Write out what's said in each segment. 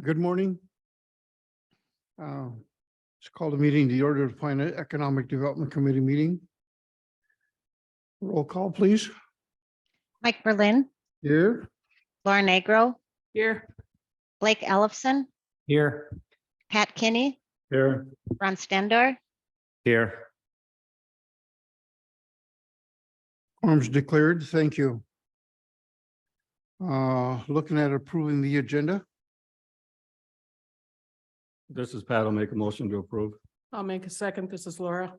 Good morning. Let's call the meeting the Order of Finance Economic Development Committee meeting. Roll call, please. Mike Berlin, Here. Laura Negro, Here. Blake Ellefson, Here. Pat Kinney, Here. Ron Stendor, Here. Quorum's declared. Thank you. Looking at approving the agenda. This is Pat. I'll make a motion to approve. I'll make a second. This is Laura.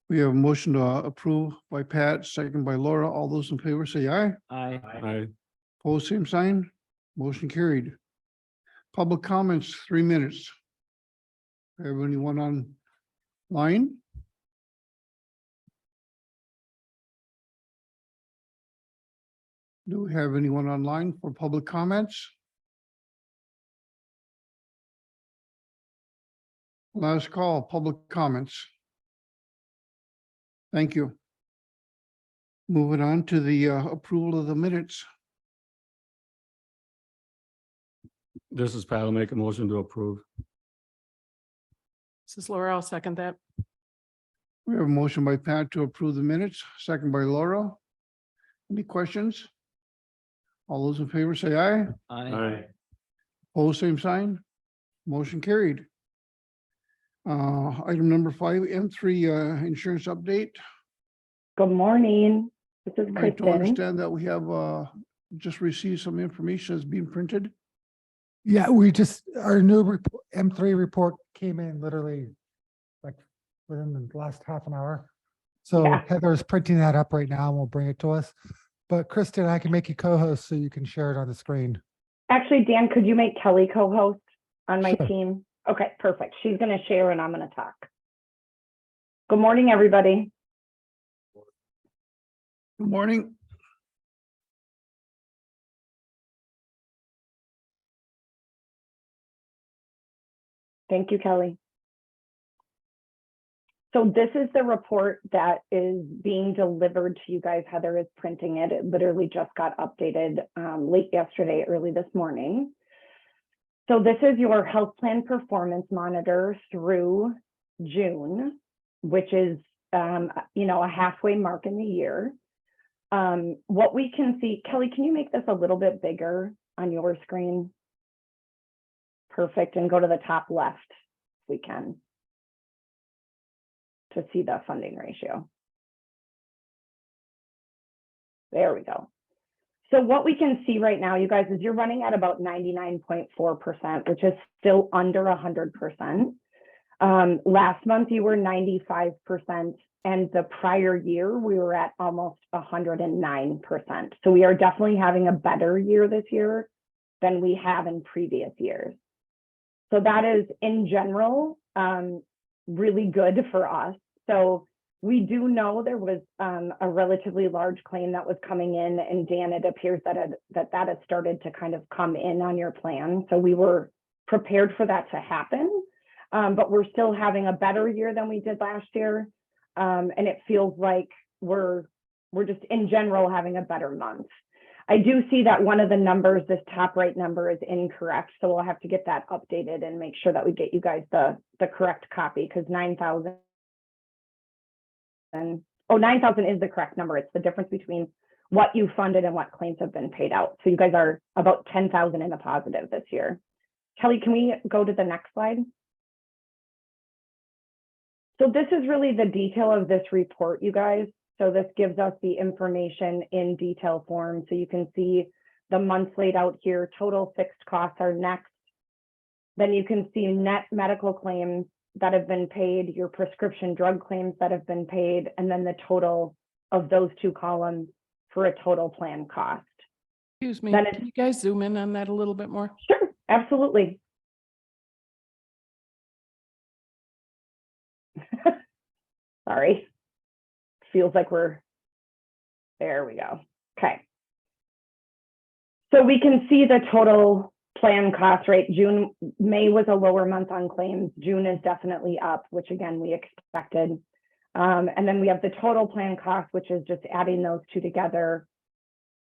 We have a motion to approve by Pat, second by Laura. All those in favor say aye. Aye. Aye. Opposed, same sign. Motion carried. Public comments, 3 minutes. Have anyone online? Do we have anyone online for public comments? Last call, public comments. Thank you. Moving on to the approval of the minutes. This is Pat. I'll make a motion to approve. This is Laura. I'll second that. We have a motion by Pat to approve the minutes, second by Laura. Any questions? All those in favor say aye. Aye. Opposed, same sign. Motion carried. Item number 5, M3 insurance update. Good morning. This is I don't Kristen. understand that we have just received some information that's being printed. Yeah, we just, our new M3 report came in literally like within the last half an hour. So Yeah. Heather's printing that up right now and will bring it to us. But Kristen, I can make you co-host so you can share it on the screen. Actually, Dan, could you make Kelly co-host on my Sure. team? Okay, perfect. She's going to share and I'm going to talk. Good morning, everybody. Good morning. Thank you, Kelly. So this is the report that is being delivered to you guys. Heather is printing it. It literally just got updated late yesterday, early this morning. So this is your health plan performance monitor through June, which is, a halfway mark in the year. What we can see, Kelly, can you make this a little bit bigger on your screen? Perfect, and go to the top left if we can to see the funding ratio. There we go. So what we can see right now, you guys, is you're running at about 99.4%, which is still under 100%. Last month, you were 95%, and the prior year, we were at almost 109%. So we are definitely having a better year this year than we have in previous years. So that is, in general, really good for us. So we do know there was a relatively large claim that was coming in, and Dan, it appears that that has started to kind of come in on your plan. So we were prepared for that to happen, but we're still having a better year than we did last year. And it feels like we're just in general having a better month. I do see that one of the numbers, this top right number, is incorrect. So we'll have to get that updated and make sure that we get you guys the correct copy, because 9,000 is the correct number. It's the difference between what you funded and what claims have been paid out. So you guys are about 10,000 in the positive this year. Kelly, can we go to the next slide? So this is really the detail of this report, you guys. So this gives us the information in detail form. So you can see the months laid out here. Total fixed costs are next. Then you can see net medical claims that have been paid, your prescription drug claims that have been paid, and then the total of those two columns for a total plan cost. Excuse me. Then Can you guys zoom in on that a little bit more? Sure, absolutely. Sorry. Feels like there we go. Okay. So we can see the total plan cost rate. May was a lower month on claims. June is definitely up, which again, we expected. And then we have the total plan cost, which is just adding those two together.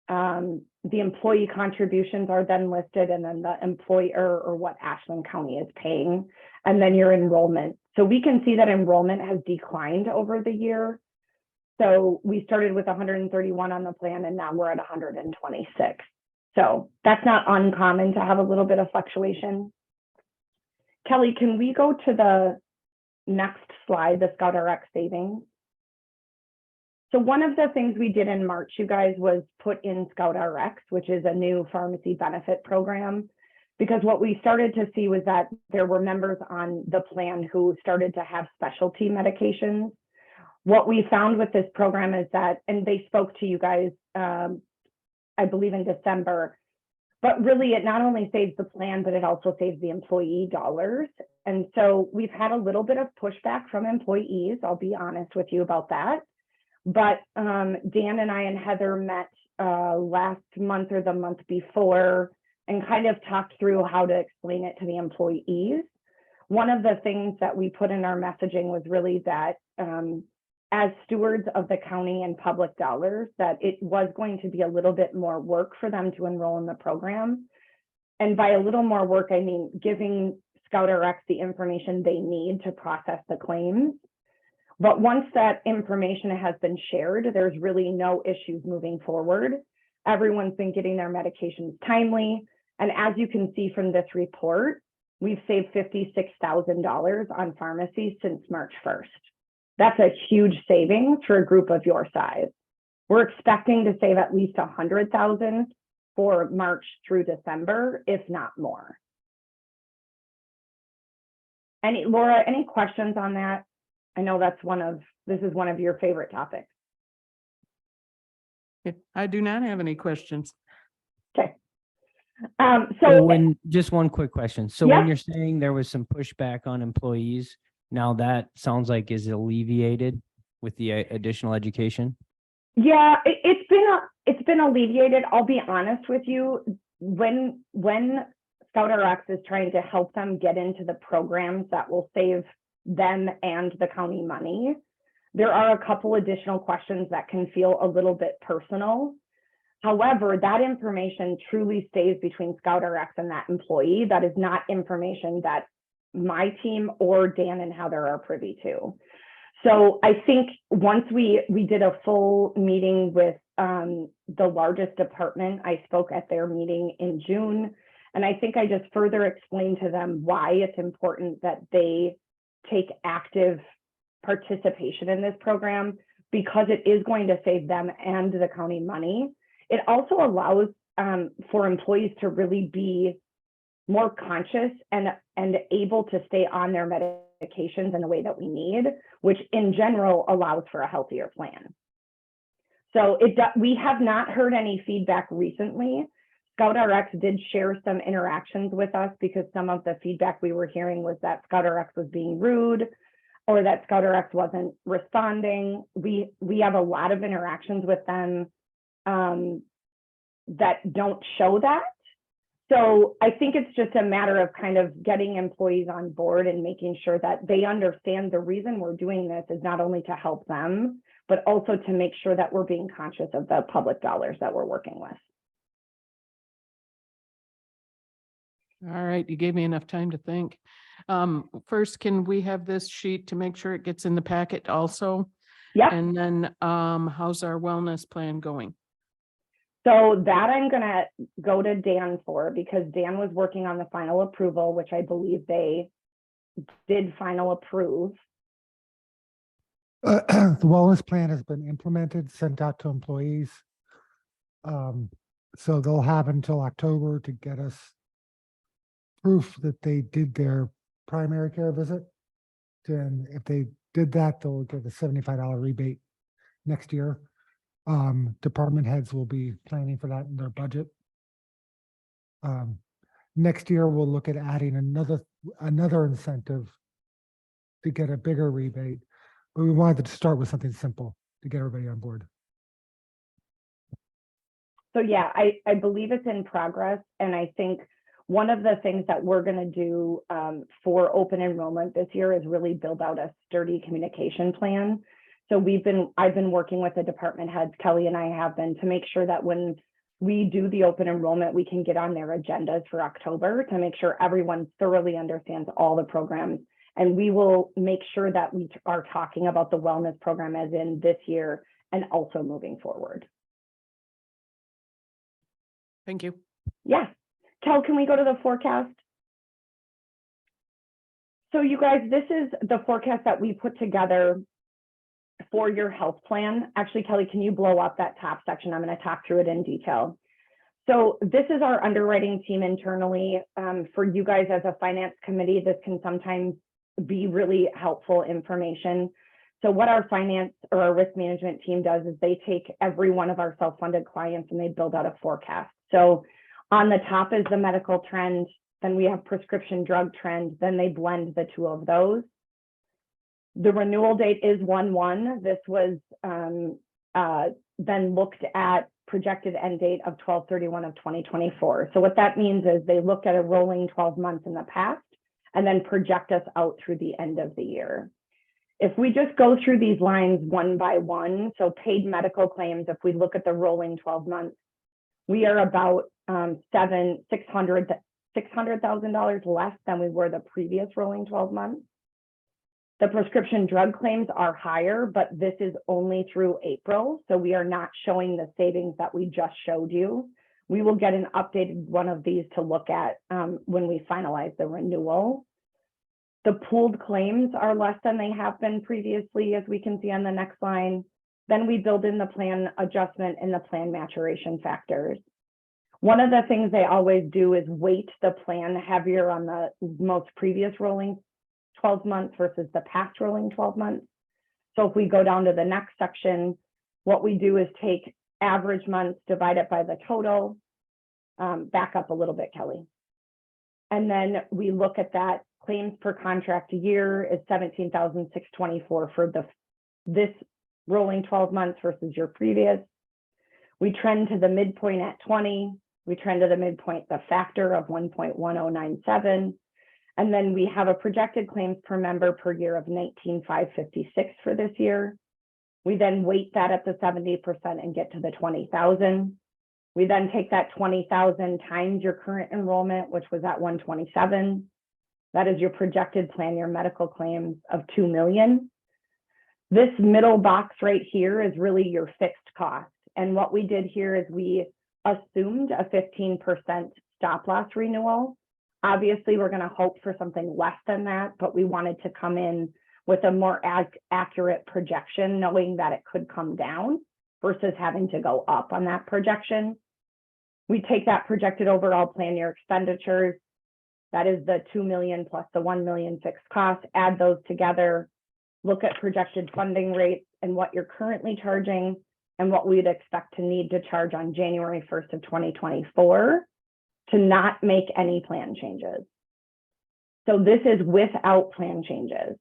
The employee contributions are then listed, and then the employer or what Ashland County is paying, and then your enrollment. So we can see that enrollment has declined over the year. So we started with 131 on the plan, and now we're at 126. So that's not uncommon to have a little bit of fluctuation. Kelly, can we go to the next slide, the ScoutRx savings? So one of the things we did in March, you guys, was put in ScoutRx, which is a new pharmacy benefit program, because what we started to see was that there were members on the plan who started to have specialty medications. What we found with this program is that, and they spoke to you guys, I believe in December, but really it not only saves the plan, but it also saves the employee dollars. And so we've had a little bit of pushback from employees, I'll be honest with you about that. But Dan and I and Heather met last month or the month before and kind of talked through how to explain it to the employees. One of the things that we put in our messaging was really that as stewards of the county and public dollars, that it was going to be a little bit more work for them to enroll in the program. And by a little more work, I mean giving ScoutRx the information they need to process the claims. But once that information has been shared, there's really no issues moving forward. Everyone's been getting their medications timely. And as you can see from this report, we've saved $56,000 on pharmacy since March 1st. That's a huge savings for a group of your size. We're expecting to save at least $100,000 for March through December, if not more. Laura, any questions on that? I know this is one of your favorite topics. I do not have any questions. Okay. Just one quick question. So Yeah. when you're saying there was some pushback on employees, now that sounds like is alleviated with the additional education? Yeah, it's been alleviated. I'll be honest with you. When ScoutRx is trying to help them get into the programs that will save them and the county money, there are a couple additional questions that can feel a little bit personal. However, that information truly stays between ScoutRx and that employee. That is not information that my team or Dan and Heather are privy to. So I think once we did a full meeting with the largest department, I spoke at their meeting in June, and I think I just further explained to them why it's important that they take active participation in this program, because it is going to save them and the county money. It also allows for employees to really be more conscious and able to stay on their medications in the way that we need, which in general allows for a healthier plan. So we have not heard any feedback recently. ScoutRx did share some interactions with us because some of the feedback we were hearing was that ScoutRx was being rude or that ScoutRx wasn't responding. We have a lot of interactions with them that don't show that. So I think it's just a matter of kind of getting employees on board and making sure that they understand the reason we're doing this is not only to help them, but also to make sure that we're being conscious of the public dollars that we're working with. All right, you gave me enough time to think. First, can we have this sheet to make sure it gets in the packet also? Yeah. And then how's our wellness plan going? So that I'm going to go to Dan for, because Dan was working on the final approval, which I believe they did final approve. The wellness plan has been implemented, sent out to employees. So they'll have until October to get us proof that they did their primary care visit. Then if they did that, they'll get a $75 rebate next year. Department heads will be planning for that in their budget. Next year, we'll look at adding another incentive to get a bigger rebate, but we wanted to start with something simple to get everybody on board. So yeah, I believe it's in progress. And I think one of the things that we're going to do for open enrollment this year is really build out a sturdy communication plan. So I've been working with the department heads, Kelly and I have been, to make sure that when we do the open enrollment, we can get on their agendas for October to make sure everyone thoroughly understands all the programs. And we will make sure that we are talking about the wellness program as in this year and also moving forward. Thank you. Yeah. Kel, can we go to the forecast? So you guys, this is the forecast that we put together for your health plan. Actually, Kelly, can you blow up that top section? I'm going to talk through it in detail. So this is our underwriting team internally. For you guys as a finance committee, this can sometimes be really helpful information. So what our finance or our risk management team does is they take every one of our self-funded clients and they build out a forecast. So on the top is the medical trend, then we have prescription drug trend, then they blend the two of those. The renewal date is 1/1. This was then looked at projected end date of 12/31 of 2024. So what that means is they look at a rolling 12 months in the past and then project us out through the end of the year. If we just go through these lines one by one, so paid medical claims, if we look at the rolling 12 months, we are about $600,000 less than we were the previous rolling 12 months. The prescription drug claims are higher, but this is only through April. So we are not showing the savings that we just showed you. We will get an updated one of these to look at when we finalize the renewal. The pooled claims are less than they have been previously, as we can see on the next line. Then we build in the plan adjustment and the plan maturation factors. One of the things they always do is weight the plan heavier on the most previous rolling 12 months versus the past rolling 12 months. So if we go down to the next section, what we do is take average months, divide it by the total, back up a little bit, Kelly. And then we look at that claims per contract a year is 17,624 for this rolling 12 months versus your previous. We trend to the midpoint at 20. We trend to the midpoint, the factor of 1.1097. And then we have a projected claims per member per year of 19,556 for this year. We then weight that at the 70% and get to the 20,000. We then take that 20,000 times your current enrollment, which was at 127. That is your projected plan, your medical claims of 2 million. This middle box right here is really your fixed cost. And what we did here is we assumed a 15% stop loss renewal. Obviously, we're going to hope for something less than that, but we wanted to come in with a more accurate projection, knowing that it could come down versus having to go up on that projection. We take that projected overall plan year expenditures. That is the 2 million plus the 1 million fixed cost, add those together, look at projected funding rates and what you're currently charging and what we'd expect to need to charge on January 1st of 2024 to not make any plan changes. So this is without plan changes.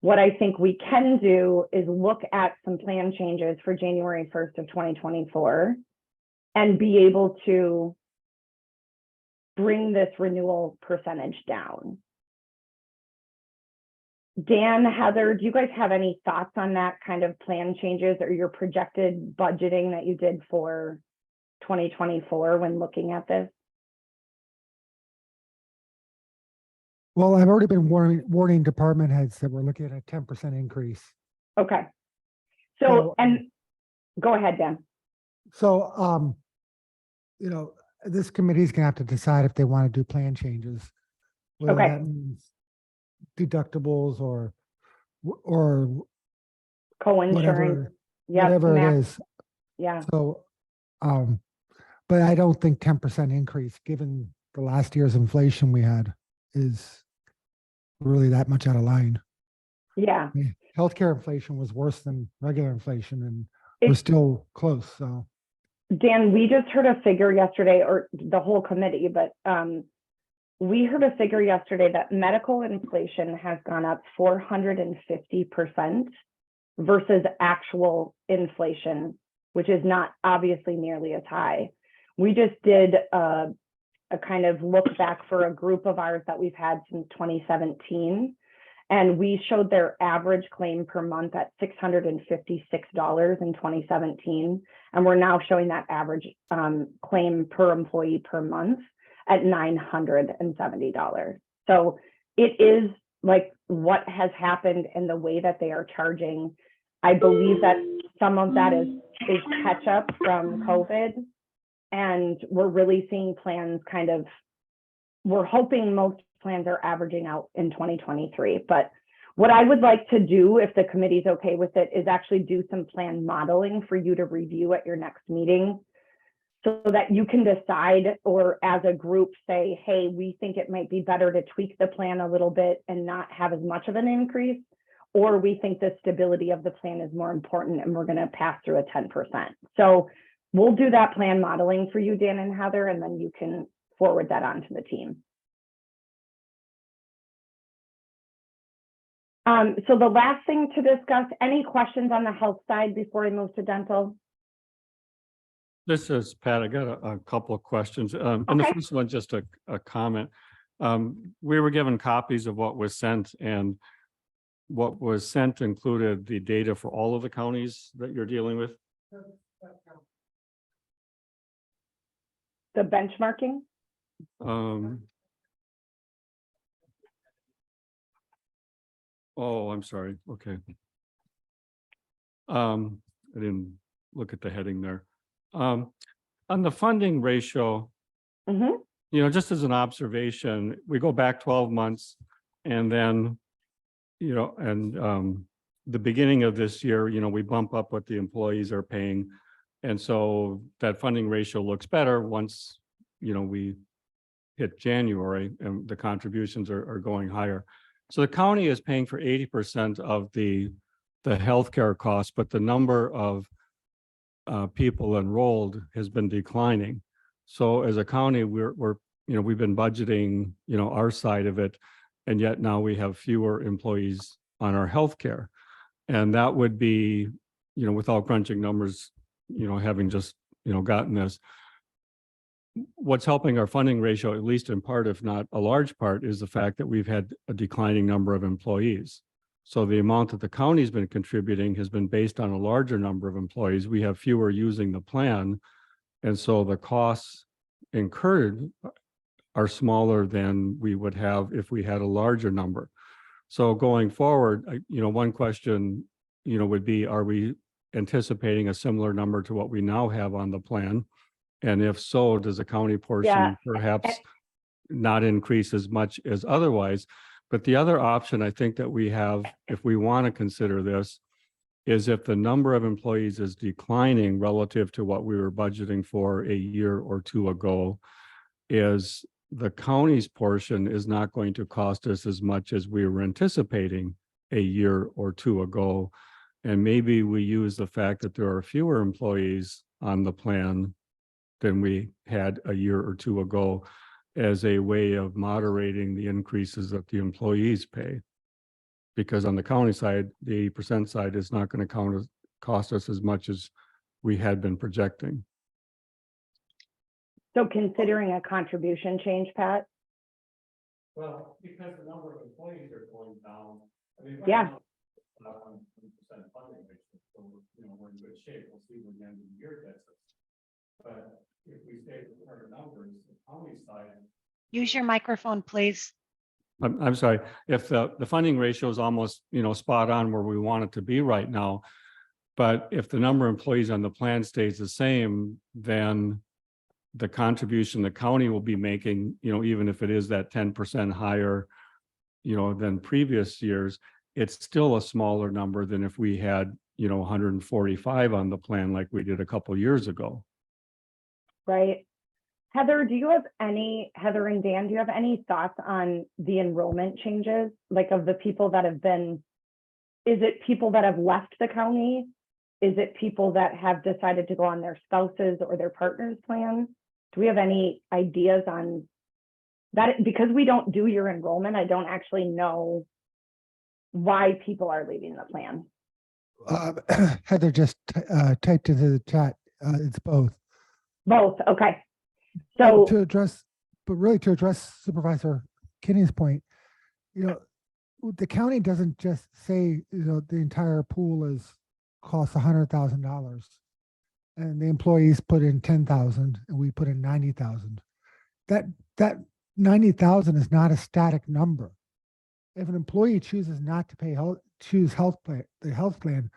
What I think we can do is look at some plan changes for January 1st of 2024 and be able to bring this renewal percentage down. Dan, Heather, do you guys have any thoughts on that kind of plan changes or your projected budgeting that you did for 2024 when looking at this? Well, I've already been warning department heads that we're looking at a 10% increase. Okay. So, So, and go ahead, Dan. So, you know, this committee's gonna have to decide if they want to do plan changes. Whether Okay. that means deductibles or Co-insurance. whatever, Yep, whatever it max. is. Yeah, So, but I don't think 10% increase, given the last year's inflation we had, is really that much out of line. yeah. I mean, healthcare inflation was worse than regular inflation, and we're It's- still close. So, Dan, we just heard a figure yesterday, or the whole committee, but we heard a figure yesterday that medical inflation has gone up 450% versus actual inflation, which is not obviously nearly as high. We just did a kind of look back for a group of ours that we've had since 2017. And we showed their average claim per month at $656 in 2017. And we're now showing that average claim per employee per month at $970. So it is like what has happened in the way that they are charging. I believe that some of that is catch up from COVID. And we're really seeing plans kind of, we're hoping most plans are averaging out in 2023. But what I would like to do, if the committee's okay with it, is actually do some plan modeling for you to review at your next meeting, so that you can decide, or as a group say, hey, we think it might be better to tweak the plan a little bit and not have as much of an increase, or we think the stability of the plan is more important and we're going to pass through a 10%. So we'll do that plan modeling for you, Dan and Heather, and then you can forward that on to the team. So the last thing to discuss, any questions on the health side before we move to dental? This is Pat. I got a couple of questions. And the Okay. first one, just a comment. We were given copies of what was sent, and what was sent included the data for all of the counties that you're dealing with. The benchmarking? Oh, I'm sorry. Okay. I didn't look at the heading there. On the funding ratio, Mm-hmm. you know, just as an observation, we go back 12 months and then, you know, and the beginning of this year, you know, we bump up what the employees are paying. And so that funding ratio looks better once, you know, we hit January and the contributions are going higher. So the county is paying for 80% of the healthcare costs, but the number of people enrolled has been declining. So as a county, we're you know, we've been budgeting, you know, our side of it, and yet now we have fewer employees on our healthcare. And that would be, you know, without crunching numbers, you know, having just, you know, gotten this, what's helping our funding ratio, at least in part, if not a large part, is the fact that we've had a declining number of employees. So the amount that the county's been contributing has been based on a larger number of employees. We have fewer using the plan. And so the costs incurred are smaller than we would have if we had a larger number. So going forward, you know, one question, you know, would be, are we anticipating a similar number to what we now have on the plan? And if so, does the county portion Yeah. perhaps not increase as much as otherwise? But the other option I think that we have, if we want to consider this, is if the number of employees is declining relative to what we were budgeting for a year or two ago, is the county's portion is not going to cost us as much as we were anticipating a year or two ago. And maybe we use the fact that there are fewer employees on the plan than we had a year or two ago as a way of moderating the increases that the employees pay. Because on the county side, the 80% side is not going to cost us as much as we had been projecting. So considering a contribution change, Pat? Well, because the number of employees are going down. I mean, Yeah. Not 100% funding, so you know, we're in good shape. We'll see when the end of the year gets us. But if we stay with our numbers, the county side. Use your microphone, please. I'm sorry, if the funding ratio is almost, you know, spot on where we want it to be right now. But if the number of employees on the plan stays the same, then the contribution the county will be making, you know, even if it is that 10% higher, you know, than previous years, it's still a smaller number than if we had, you know, 145 on the plan like we did a couple years ago. Right. Heather and Dan, do you have any thoughts on the enrollment changes? Like of the people that have been, is it people that have left the county? Is it people that have decided to go on their spouses or their partner's plan? Do we have any ideas on that? Because we don't do your enrollment, I don't actually know why people are leaving the plan. Heather just typed into the chat. It's both. Both, okay. So To address Supervisor Kinney's point, you know, the county doesn't just say, the entire pool costs $100,000. And the employees put in 10,000 and we put in 90,000. That 90,000 is not a static number. If an employee chooses not to choose the health plan,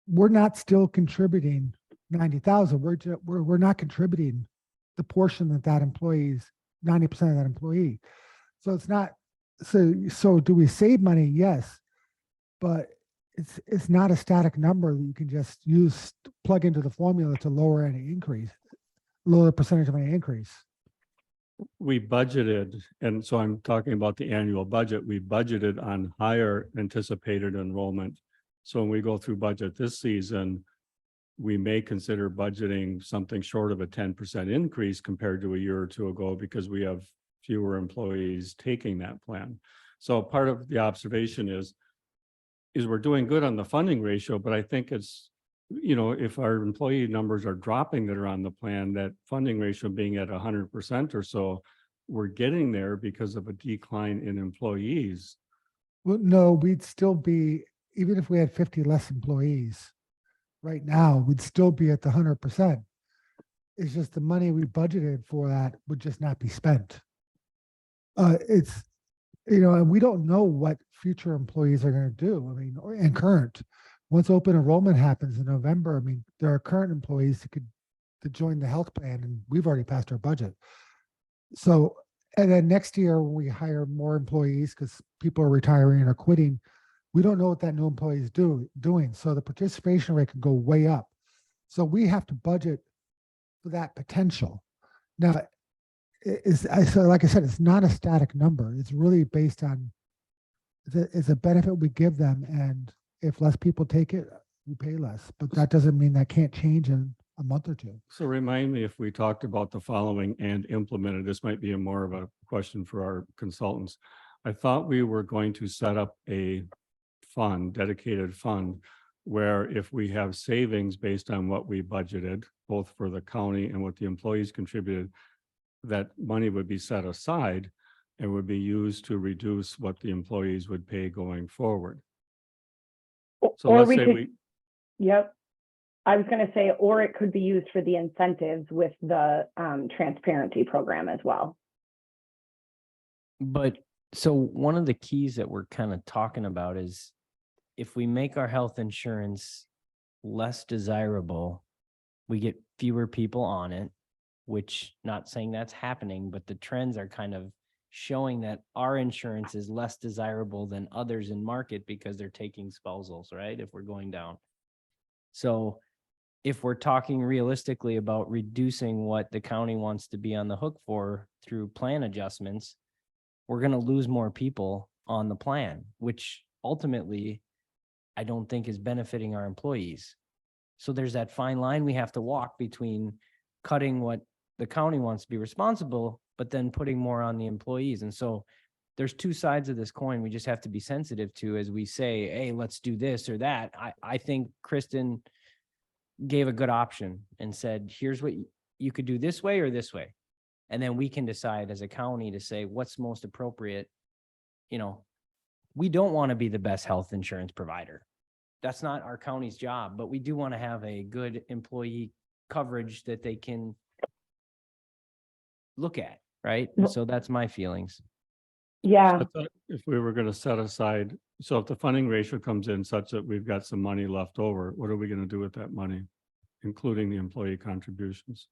we're not still contributing 90,000. We're not contributing the portion that employee's 90% of that employee. So it's not, so do we save money? Yes, but it's not a static number that you can just plug into the formula to lower the percentage of any increase. We budgeted, and so I'm talking about the annual budget, we budgeted on higher anticipated enrollment. So when we go through budget this season, we may consider budgeting something short of a 10% increase compared to a year or two ago because we have fewer employees taking that plan. So part of the observation is we're doing good on the funding ratio, but I think it's, if our employee numbers are dropping that are on the plan, that funding ratio being at 100% or so, we're getting there because of a decline in employees. Well, no, we'd still be, even if we had 50 less employees right now, we'd still be at the 100%. It's just the money we budgeted for that would just not be spent. And we don't know what future employees are going to do. I mean, and current. Once open enrollment happens in November, I mean, there are current employees to join the health plan, and we've already passed our budget. So, and then next year when we hire more employees because people are retiring or quitting, we don't know what that new employee is doing. So the participation rate can go way up. So we have to budget for that potential. Now, so like I said, it's not a static number. It's really based on it's a benefit we give them, and if less people take it, we pay less. But that doesn't mean that can't change in a month or two. So remind me if we talked about the following and implemented, this might be more of a question for our consultants. I thought we were going to set up a dedicated fund, where if we have savings based on what we budgeted, both for the county and what the employees contributed, that money would be set aside and would be used to reduce what the employees would pay going forward. So Or let's we say could, yep. I was going to say, or it could be used for the incentives with the transparency program as well. But so one of the keys that we're kind of talking about is if we make our health insurance less desirable, we get fewer people on it, which not saying that's happening, but the trends are kind of showing that our insurance is less desirable than others in market because they're taking spousals, right? If we're going down. So if we're talking realistically about reducing what the county wants to be on the hook for through plan adjustments, we're going to lose more people on the plan, which ultimately I don't think is benefiting our employees. So there's that fine line we have to walk between cutting what the county wants to be responsible, but then putting more on the employees. And so there's two sides of this coin we just have to be sensitive to as we say, hey, let's do this or that. I think Kristen gave a good option and said, here's what you could do this way or this way. And then we can decide as a county to say what's most appropriate. We don't want to be the best health insurance provider. That's not our county's job, but we do want to have a good employee coverage that they can look at, right? And so that's my feelings. Yeah. I thought if we were going to set aside, so if the funding ratio comes in such that we've got some money left over, what are we going to do with that money, including the employee contributions?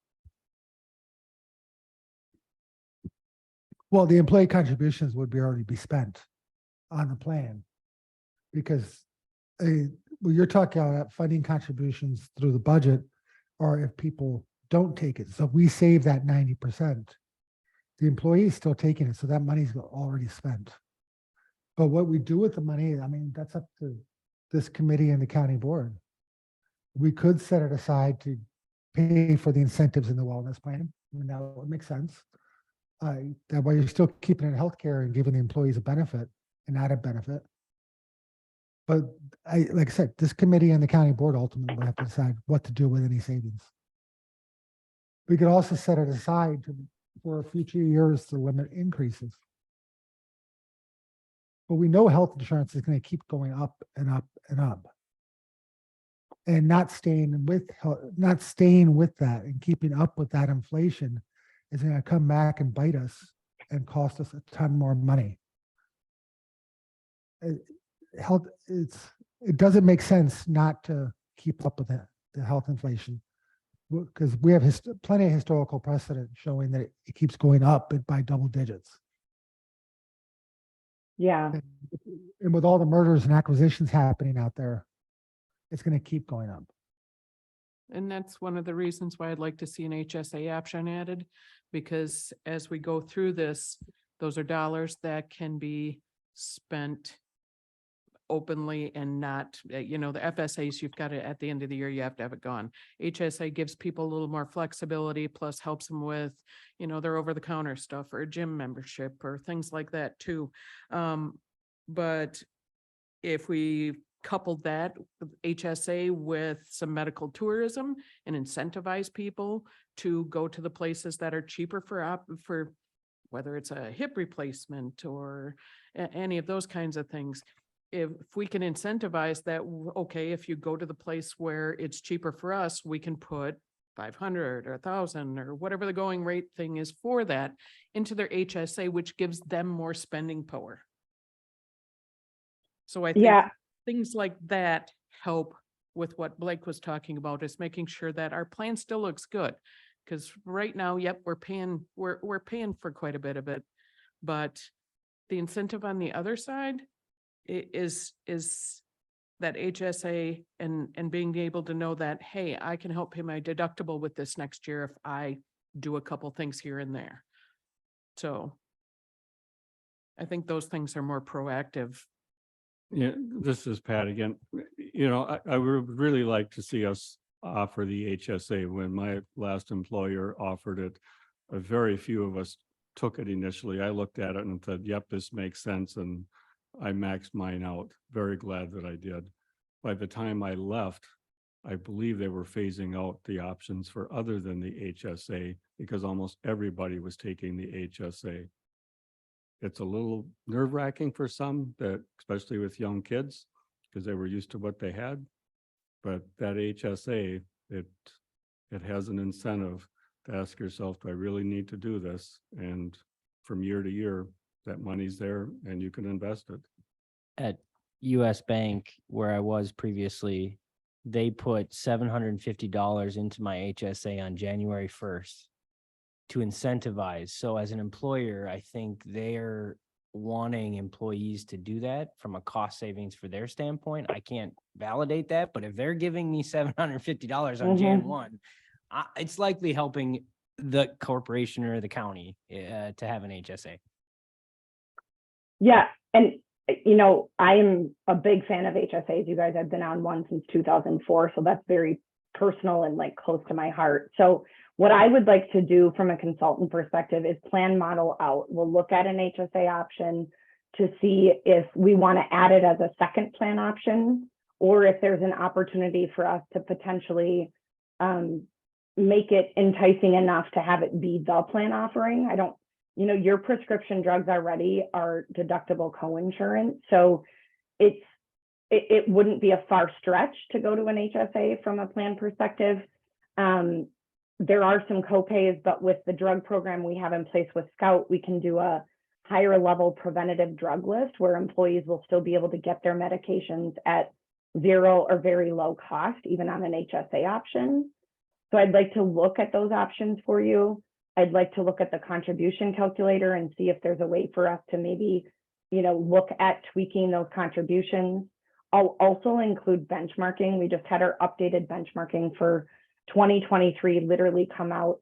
Well, the employee contributions would already be spent on the plan because you're talking about funding contributions through the budget, or if people don't take it. So we save that 90%. The employee is still taking it, so that money's already spent. But what we do with the money, I mean, that's up to this committee and the county board. We could set it aside to pay for the incentives in the wellness plan. I mean, that would make sense. That way you're still keeping it in healthcare and giving the employees a benefit, an added benefit. But like I said, this committee and the county board ultimately will have to decide what to do with any savings. We could also set it aside for future years to limit increases. But we know health insurance is going to keep going up and up and up. And not staying with, not staying with that and keeping up with that inflation is going to come back and bite us and cost us a ton more money. Health, it doesn't make sense not to keep up with the health inflation. Because we have plenty of historical precedent showing that it keeps going up by double digits. Yeah. And with all the murders and acquisitions happening out there, it's going to keep going up. And that's one of the reasons why I'd like to see an HSA option added, because as we go through this, those are dollars that can be spent openly and not, the FSAs, you've got it at the end of the year, you have to have it gone. HSA gives people a little more flexibility, plus helps them with, their over-the-counter stuff or a gym membership or things like that too. But if we coupled that with HSA with some medical tourism and incentivize people to go to the places that are cheaper for whether it's a hip replacement or any of those kinds of things. If we can incentivize that, okay, if you go to the place where it's cheaper for us, we can put 500 or 1,000 or whatever the going rate thing is for that into their HSA, which gives them more spending power. So I think things like that help with what Blake was talking about, is making sure that our plan still looks good. Because right now, yep, we're paying for quite a bit of it, but the incentive on the other side is that HSA and being able to know that, hey, I can help pay my deductible with this next year if I do a couple things here and there. So I think those things are more proactive. Yeah, this is Pat again. I would really like to see us offer the HSA. When my last employer offered it, a very few of us took it initially. I looked at it and said, yep, this makes sense. And I maxed mine out. Very glad that I did. By the time I left, I believe they were phasing out the options for other than the HSA, because almost everybody was taking the HSA. It's a little nerve-wracking for some, that especially with young kids, because they were used to what they had. But that HSA, it has an incentive to ask yourself, do I really need to do this? And from year to year, that money's there and you can invest it. At US Bank, where I was previously, they put $750 into my HSA on January 1st to incentivize. So as an employer, I think they're wanting employees to do that from a cost savings for their standpoint. I can't validate that, but if they're giving me $750 on Jan 1, it's likely helping the corporation or the county to have an HSA. Yeah. And, I am a big fan of HSAs. You guys, I've been on one since 2004. So that's very personal and close to my heart. So what I would like to do from a consultant perspective is plan model out. We'll look at an HSA option to see if we want to add it as a second plan option, or if there's an opportunity for us to potentially make it enticing enough to have it be the plan offering. Your prescription drugs already are deductible co-insurance. So it wouldn't be a far stretch to go to an HSA from a plan perspective. There are some copays, but with the drug program we have in place with Scout, we can do a higher level preventative drug list where employees will still be able to get their medications at zero or very low cost, even on an HSA option. So I'd like to look at those options for you. I'd like to look at the contribution calculator and see if there's a way for us to maybe, look at tweaking those contributions. I'll also include benchmarking. We just had our updated benchmarking for 2023 literally come out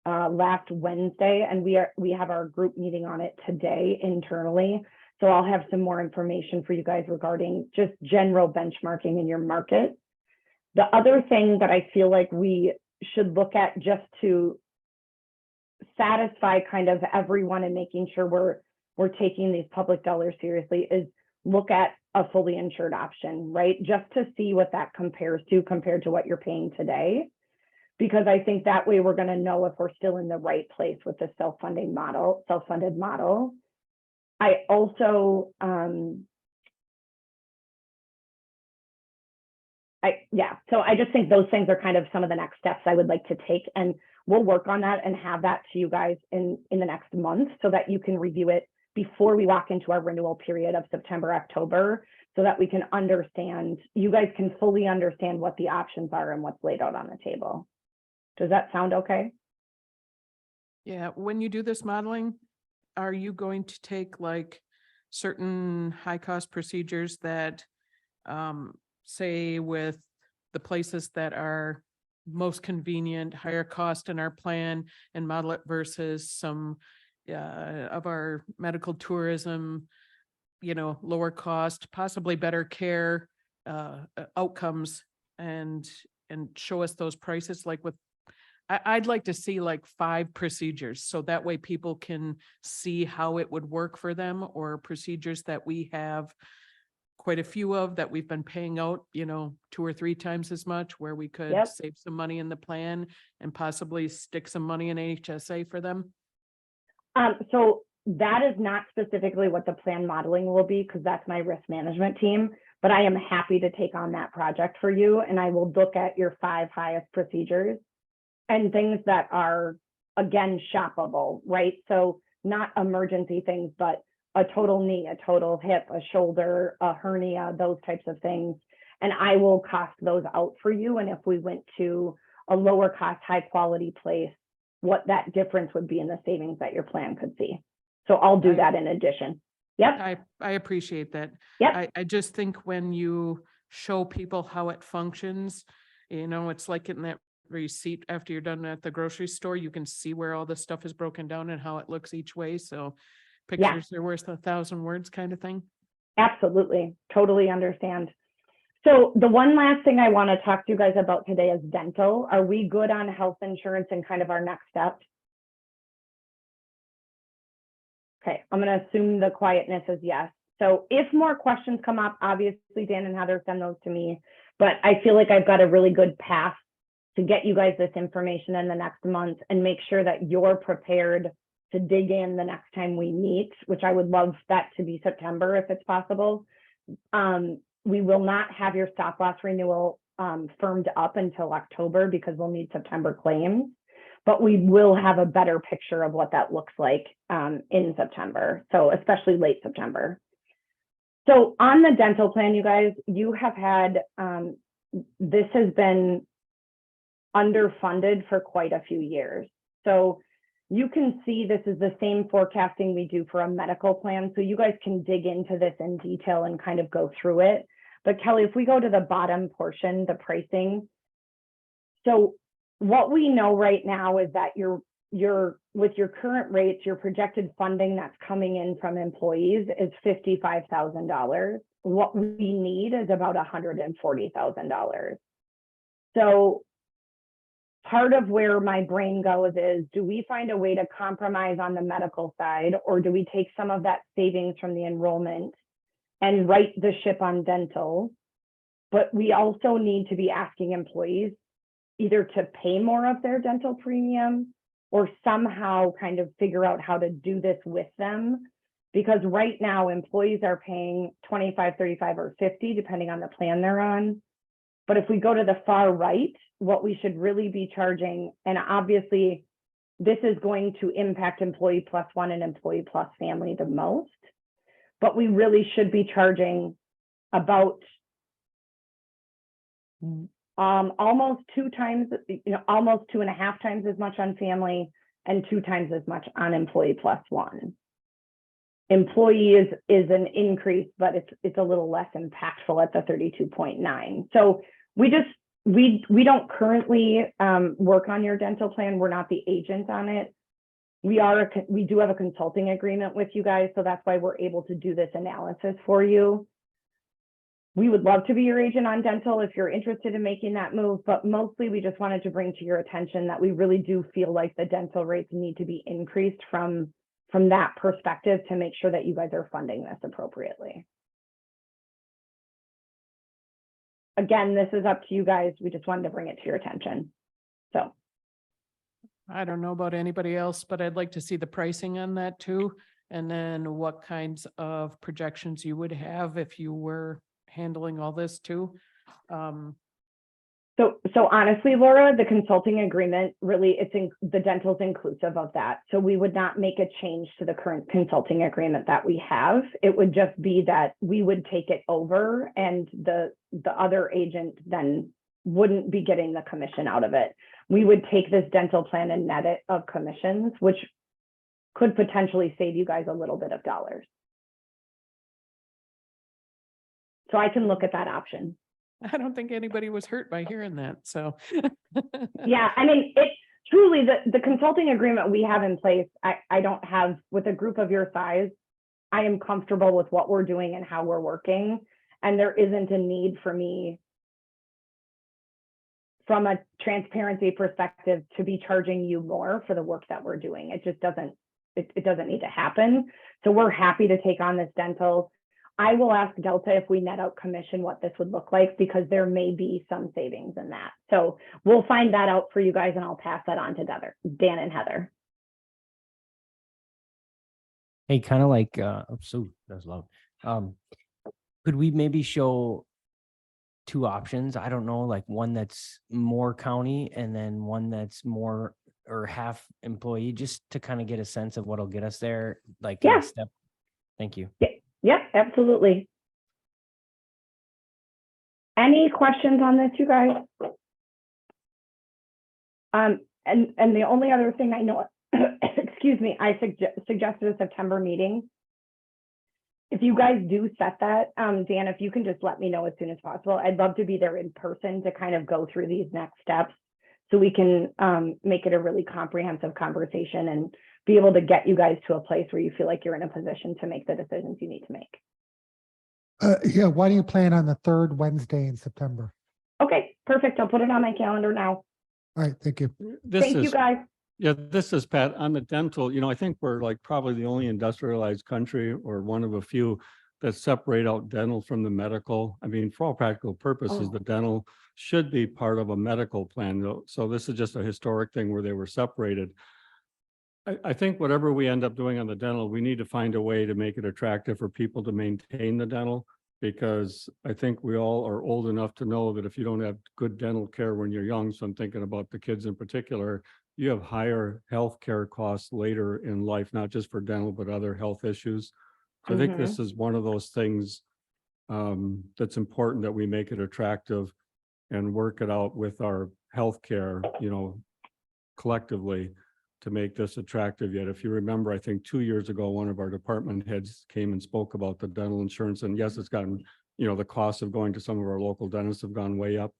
last Wednesday, and we have our group meeting on it today internally. So I'll have some more information for you guys regarding just general benchmarking in your market. The other thing that I feel like we should look at, just to satisfy kind of everyone and making sure we're taking these public dollars seriously, is look at a fully insured option, right? Just to see what that compared to what you're paying today. Because I think that way we're going to know if we're still in the right place with the self-funded model. I also, so I just think those things are kind of some of the next steps I would like to take, and we'll work on that and have that to you guys in the next month so that you can review it before we walk into our renewal period of September, October, so that we can understand, you guys can fully understand what the options are and what's laid out on the table. Does that sound okay? Yeah, when you do this modeling, are you going to take like certain high cost procedures that say with the places that are most convenient, higher cost in our plan, and model it versus some of our medical tourism, lower cost, possibly better care outcomes, and show us those prices like with I'd like to see like 5 procedures, so that way people can see how it would work for them, or procedures that we have quite a few of that we've been paying out, 2 or 3 times as much, where we could Yep. save some money in the plan and possibly stick some money in HSA for them. So that is not specifically what the plan modeling will be, because that's my risk management team, but I am happy to take on that project for you, and I will look at your 5 highest procedures and things that are, again, shoppable, right? So not emergency things, but a total knee, a total hip, a shoulder, a hernia, those types of things. And I will cost those out for you. And if we went to a lower cost, high quality place, what that difference would be in the savings that your plan could see. So I'll do that in addition. Yep. I appreciate that. Yep. I just think when you show people how it functions, it's like getting that receipt after you're done at the grocery store. You can see where all the stuff is broken down and how it looks each way. So pictures are worth 1,000 words kind of thing. Absolutely. Totally understand. So the one last thing I want to talk to you guys about today is dental. Are we good on health insurance and kind of our next step? Okay, I'm going to assume the quietness is yes. So if more questions come up, obviously Dan and Heather send those to me, but I feel like I've got a really good path to get you guys this information in the next month and make sure that you're prepared to dig in the next time we meet, which I would love that to be September if it's possible. We will not have your stop loss renewal firmed up until October because we'll need September claims, but we will have a better picture of what that looks like in September, so especially late September. So on the dental plan, you guys, you have had, this has been underfunded for quite a few years. So you can see this is the same forecasting we do for a medical plan. So you guys can dig into this in detail and kind of go through it. But Kelly, if we go to the bottom portion, the pricing. So what we know right now is that you're with your current rates, your projected funding that's coming in from employees is $55,000. What we need is about $140,000. So part of where my brain goes is, do we find a way to compromise on the medical side, or do we take some of that savings from the enrollment and right the ship on dental? But we also need to be asking employees either to pay more of their dental premium or somehow kind of figure out how to do this with them. Because right now employees are paying 25, 35, or 50, depending on the plan they're on. But if we go to the far right, what we should really be charging, and obviously this is going to impact employee plus one and employee plus family the most, but we really should be charging about almost 2 times, almost 2.5 times as much on family and 2 times as much on employee plus one. Employee is an increase, but it's a little less impactful at the 32.9. So we don't currently work on your dental plan. We're not the agent on it. We do have a consulting agreement with you guys, so that's why we're able to do this analysis for you. We would love to be your agent on dental if you're interested in making that move, but mostly we just wanted to bring to your attention that we really do feel like the dental rates need to be increased from that perspective to make sure that you guys are funding this appropriately. Again, this is up to you guys. We just wanted to bring it to your attention. So I don't know about anybody else, but I'd like to see the pricing on that too. And then what kinds of projections you would have if you were handling all this too. So honestly, Laura, the consulting agreement really, the dental's inclusive of that. So we would not make a change to the current consulting agreement that we have. It would just be that we would take it over and the other agent then wouldn't be getting the commission out of it. We would take this dental plan and net it of commissions, which could potentially save you guys a little bit of dollars. So I can look at that option. I don't think anybody was hurt by hearing that, so. Yeah, I mean, it's truly the consulting agreement we have in place. I don't have, with a group of your size, I am comfortable with what we're doing and how we're working. And there isn't a need for me, from a transparency perspective, to be charging you more for the work that we're doing. It just doesn't, it doesn't need to happen. So we're happy to take on this dental. I will ask Delta if we net out commission what this would look like, because there may be some savings in that. So we'll find that out for you guys, and I'll pass that on to Dan and Heather. Hey, kind of like, so that's loud. Could we maybe show two options? I don't know, like one that's more county and then one that's more or half employee, just to kind of get a sense of what'll get us there, like in a Yeah. step. Thank you. Yep, absolutely. Any questions on this, you guys? And the only other thing I know, excuse me, I suggested a September meeting. If you guys do set that, Dan, if you can just let me know as soon as possible, I'd love to be there in person to kind of go through these next steps, so we can make it a really comprehensive conversation and be able to get you guys to a place where you feel like you're in a position to make the decisions you need to make. Yeah, why do you plan on the third Wednesday in September? Okay, perfect. I'll put it on my calendar now. All right, thank you. This Thank you, is, guys. yeah, this is Pat on the dental, I think we're like probably the only industrialized country or one of a few that separate out dental from the medical. I mean, for all practical purposes, Oh. the dental should be part of a medical plan though. So this is just a historic thing where they were separated. I think whatever we end up doing on the dental, we need to find a way to make it attractive for people to maintain the dental. Because I think we all are old enough to know that if you don't have good dental care when you're young, so I'm thinking about the kids in particular, you have higher healthcare costs later in life, not just for dental, but other health issues. So I think this is one of those things that's important, that we make it attractive and work it out with our healthcare, collectively, to make this attractive. Yet, if you remember, I think 2 years ago, one of our department heads came and spoke about the dental insurance, and yes, it's gotten, the cost of going to some of our local dentists have gone way up.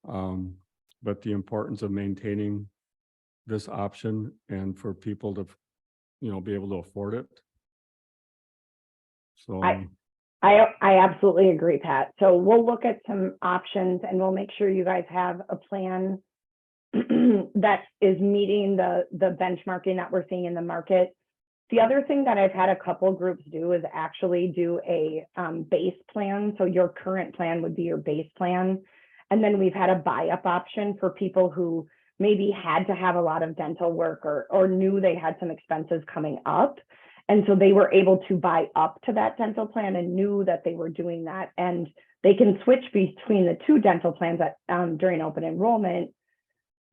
But the importance of maintaining this option and for people to, be able to afford it. So I absolutely agree, Pat. So we'll look at some options, and we'll make sure you guys have a plan that is meeting the benchmarking that we're seeing in the market. The other thing that I've had a couple groups do is actually do a base plan. So your current plan would be your base plan. And then we've had a buy-up option for people who maybe had to have a lot of dental work or knew they had some expenses coming up. And so they were able to buy up to that dental plan and knew that they were doing that. And they can switch between the two dental plans during open enrollment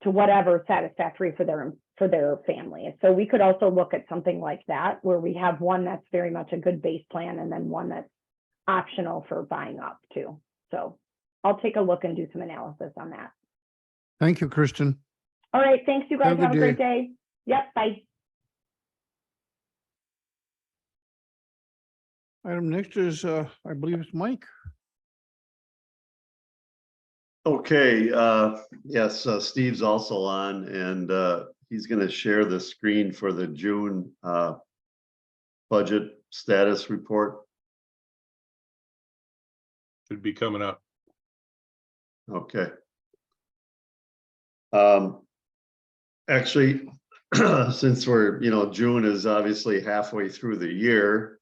to whatever satisfactory for their family. So we could also look at something like that, where we have one that's very much a good base plan and then one that's optional for buying up too. So I'll take a look and do some analysis on that. Thank you, Kristen. All right, thanks you guys. Have a Have a good great day. Yep, bye. Item next is, I believe it's Mike. Okay, yes, Steve's also on, and he's going to share the screen for the June budget status report. Should be coming up. Okay. Actually, since we're, June is obviously halfway through the year,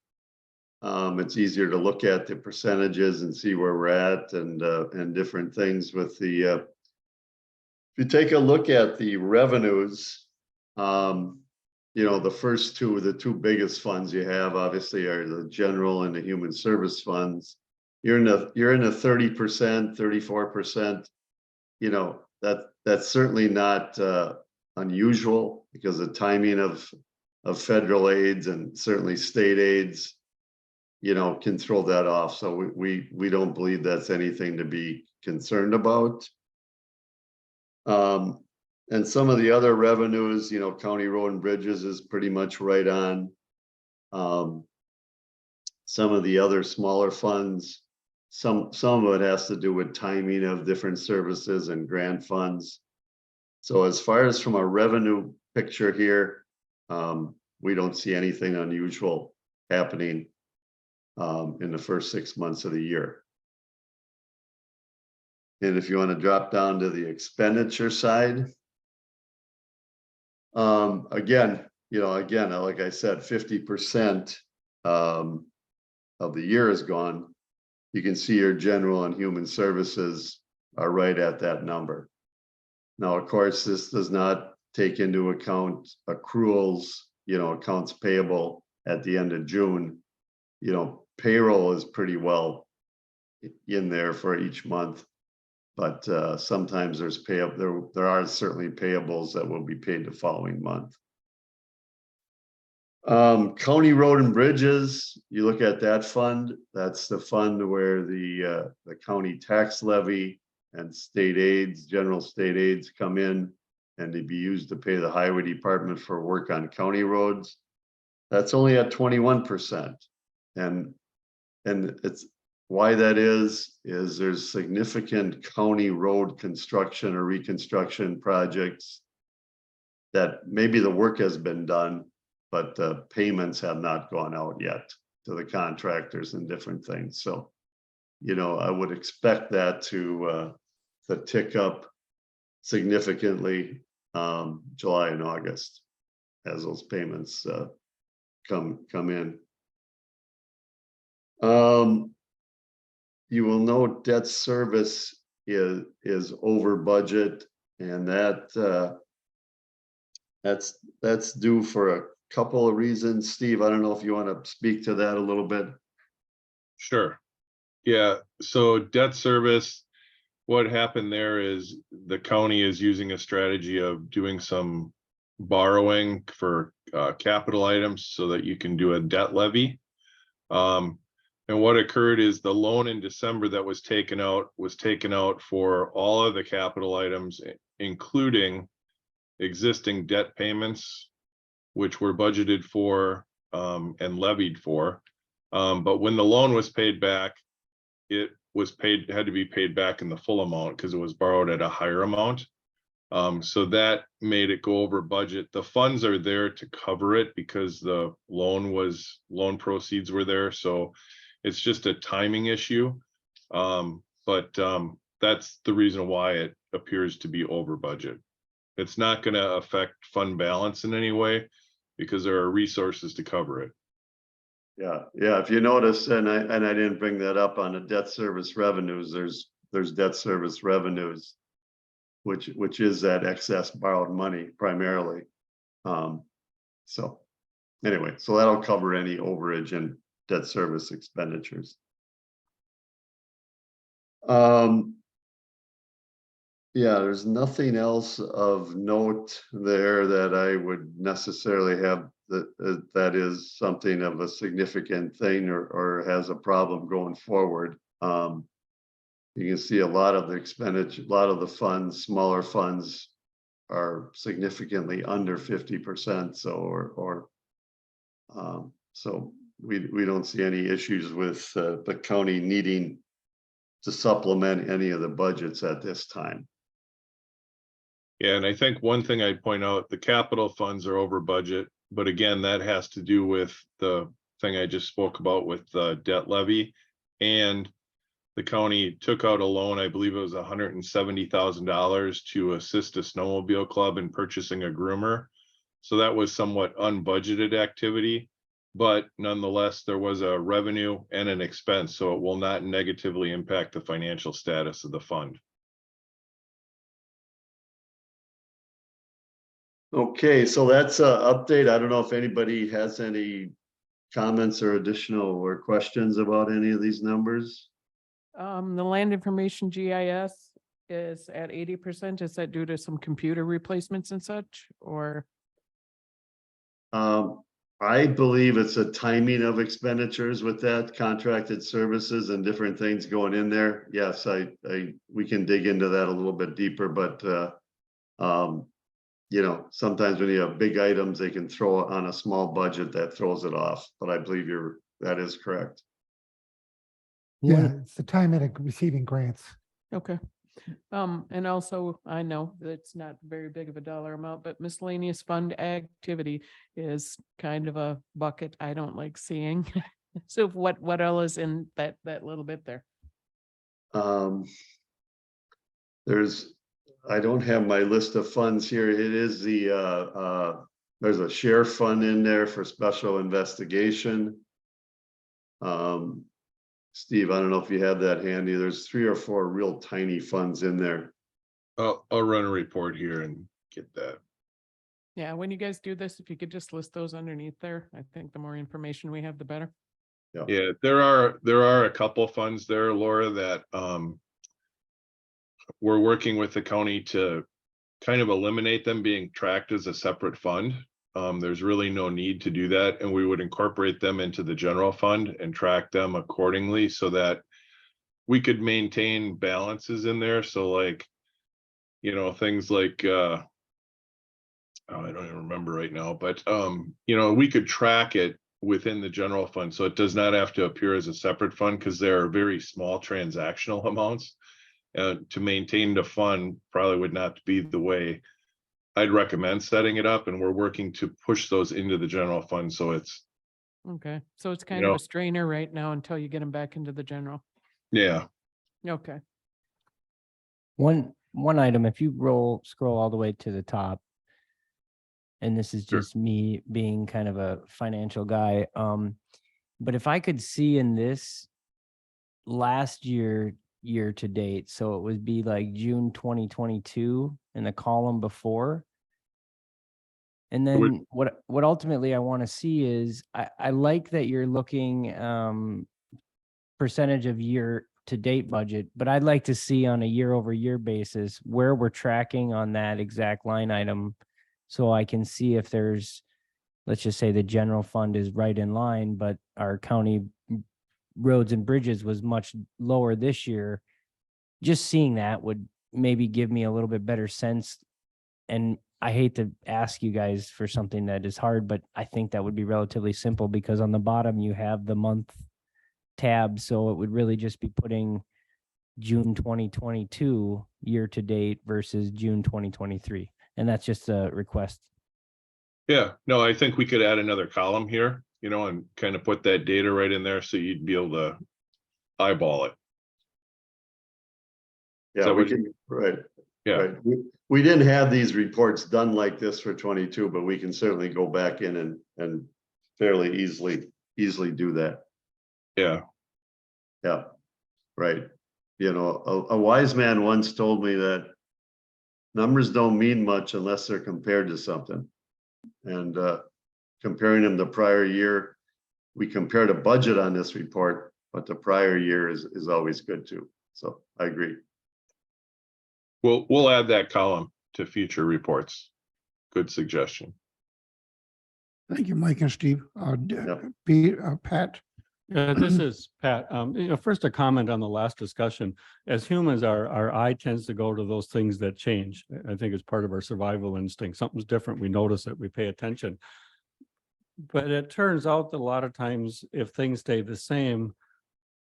it's easier to look at the percentages and see where we're at and different things with the, if you take a look at the revenues, you know, the first two, the two biggest funds you have obviously are the general and the human service funds. You're in the 30%, 34%, you know, that's certainly not unusual because the timing of federal aids and certainly state aids, you know, can throw that off. So we don't believe that's anything to be concerned about. And some of the other revenues, you know, county road and bridges is pretty much right on. Some of the other smaller funds, some of it has to do with timing of different services and grant funds. So as far as from a revenue picture here, we don't see anything unusual happening in the first 6 months of the year. And if you want to drop down to the expenditure side, again, like I said, 50% of the year is gone. You can see your general and human services are right at that number. Now, of course, this does not take into account accruals, you know, accounts payable at the end of June. You know, payroll is pretty well in there for each month, but sometimes there's there are certainly payables that will be paid the following month. County road and bridges, you look at that fund, that's the fund where the county tax levy and state aids, general state aids come in and they be used to pay the highway department for work on county roads. That's only at 21%. And it's why that is there's significant county road construction or reconstruction projects that maybe the work has been done, but the payments have not gone out yet to the contractors and different things. So, you know, I would expect that to tick up significantly July and August as those payments come in. You will note debt service is over budget, and that's due for a couple of reasons. Steve, I don't know if you want to speak to that a little bit. Sure. Yeah, so debt service, what happened there is the county is using a strategy of doing some borrowing for capital items so that you can do a debt levy. And what occurred is the loan in December that was taken out for all of the capital items, including existing debt payments, which were budgeted for and levied for. But when the loan was paid back, it had to be paid back in the full amount because it was borrowed at a higher amount. So that made it go over budget. The funds are there to cover it because the loan proceeds were there. So it's just a timing issue. But that's the reason why it appears to be over budget. It's not going to affect fund balance in any way because there are resources to cover it. Yeah. If you notice, and I didn't bring that up on the debt service revenues, there's debt service revenues, which is that excess borrowed money primarily. So anyway, so that'll cover any overage and debt service expenditures. Yeah, there's nothing else of note there that I would necessarily have that is something of a significant thing or has a problem going forward. You can see a lot of the expenditure, a lot of the funds, smaller funds are significantly under 50%. So we don't see any issues with the county needing to supplement any of the budgets at this time. Yeah, and I think one thing I'd point out, the capital funds are over budget, but again, that has to do with the thing I just spoke about with the debt levy. And the county took out a loan, I believe it was $170,000 to assist a snowmobile club in purchasing a groomer. So that was somewhat unbudgeted activity, but nonetheless, there was a revenue and an expense, so it will not negatively impact the financial status of the fund. Okay, so that's a update. I don't know if anybody has any comments or additional or questions about any of these numbers. The land information GIS is at 80%. Is that due to some computer replacements and such, or? I believe it's a timing of expenditures with that contracted services and different things going in there. Yes, we can dig into that a little bit deeper, but, you know, sometimes when you have big items, they can throw on a small budget that throws it off, but I believe that is correct. Yeah, it's the time of receiving grants. Okay. And also, I know that's not very big of a dollar amount, but miscellaneous fund activity is kind of a bucket I don't like seeing. So what else is in that little bit there? I don't have my list of funds here. It is there's a share fund in there for special investigation. Steve, I don't know if you have that handy. There's 3 or 4 real tiny funds in there. I'll run a report here and get that. Yeah, when you guys do this, if you could just list those underneath there, I think the more information we have, the better. Yeah, there are a couple funds there, Laura, that we're working with the county to kind of eliminate them being tracked as a separate fund. There's really no need to do that, and we would incorporate them into the general fund and track them accordingly so that we could maintain balances in there. So like, you know, things like I don't even remember right now, but you know, we could track it within the general fund, so it does not have to appear as a separate fund because there are very small transactional amounts. To maintain the fund probably would not be the way I'd recommend setting it up, and we're working to push those into the general fund, so it's, Okay, so it's kind You of know- a strainer right now until you get them back into the general. yeah. Okay, One item, if you scroll all the way to the top, and this is Sure. just me being kind of a financial guy, but if I could see in this last year to date, so it would be like June 2022 in the column before. And Would- then what ultimately I want to see is I like that you're looking percentage of year to date budget, but I'd like to see on a year over year basis where we're tracking on that exact line item. So I can see if there's, let's just say the general fund is right in line, but our county roads and bridges was much lower this year. Just seeing that would maybe give me a little bit better sense. And I hate to ask you guys for something that is hard, but I think that would be relatively simple because on the bottom you have the month tab. So it would really just be putting June 2022 year to date versus June 2023. And that's just a request. Yeah, no, I think we could add another column here, you know, and kind of put that data right in there so you'd be able to eyeball it. Yeah, So we we- can, right. Yeah, Right. We didn't have these reports done like this for 22, but we can certainly go back in and fairly easily do that. yeah, Yeah, right. You know, a wise man once told me that numbers don't mean much unless they're compared to something. And comparing them to prior year, we compared a budget on this report, but the prior year is always good too. So I agree. we'll add that column to future reports. Good suggestion. Thank you, Mike and Steve. Yep. Pat, Yeah, this is Pat. You know, first a comment on the last discussion. As humans, our eye tends to go to those things that change. I think it's part of our survival instinct. Something's different, we notice it, we pay attention. But it turns out that a lot of times, if things stay the same,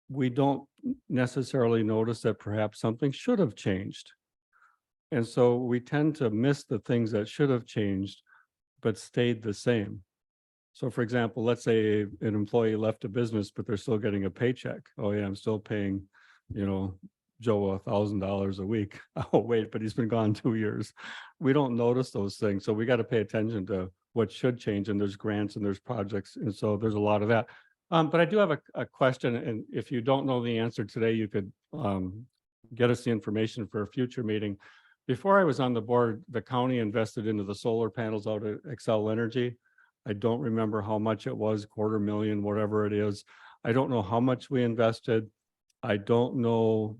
we don't necessarily notice that perhaps something should have changed. And so we tend to miss the things that should have changed, but stayed the same. So for example, let's say an employee left a business, but they're still getting a paycheck. Oh yeah, I'm still paying, you know, Joe $1,000 a week. Oh wait, but he's been gone 2 years. We don't notice those things. So we got to pay attention to what should change, and there's grants and there's projects. And so there's a lot of that. But I do have a question, and if you don't know the answer today, you could get us the information for a future meeting. Before I was on the board, the county invested into the solar panels out at Excel Energy. I don't remember how much it was, 250,000, whatever it is. I don't know how much we invested. I don't know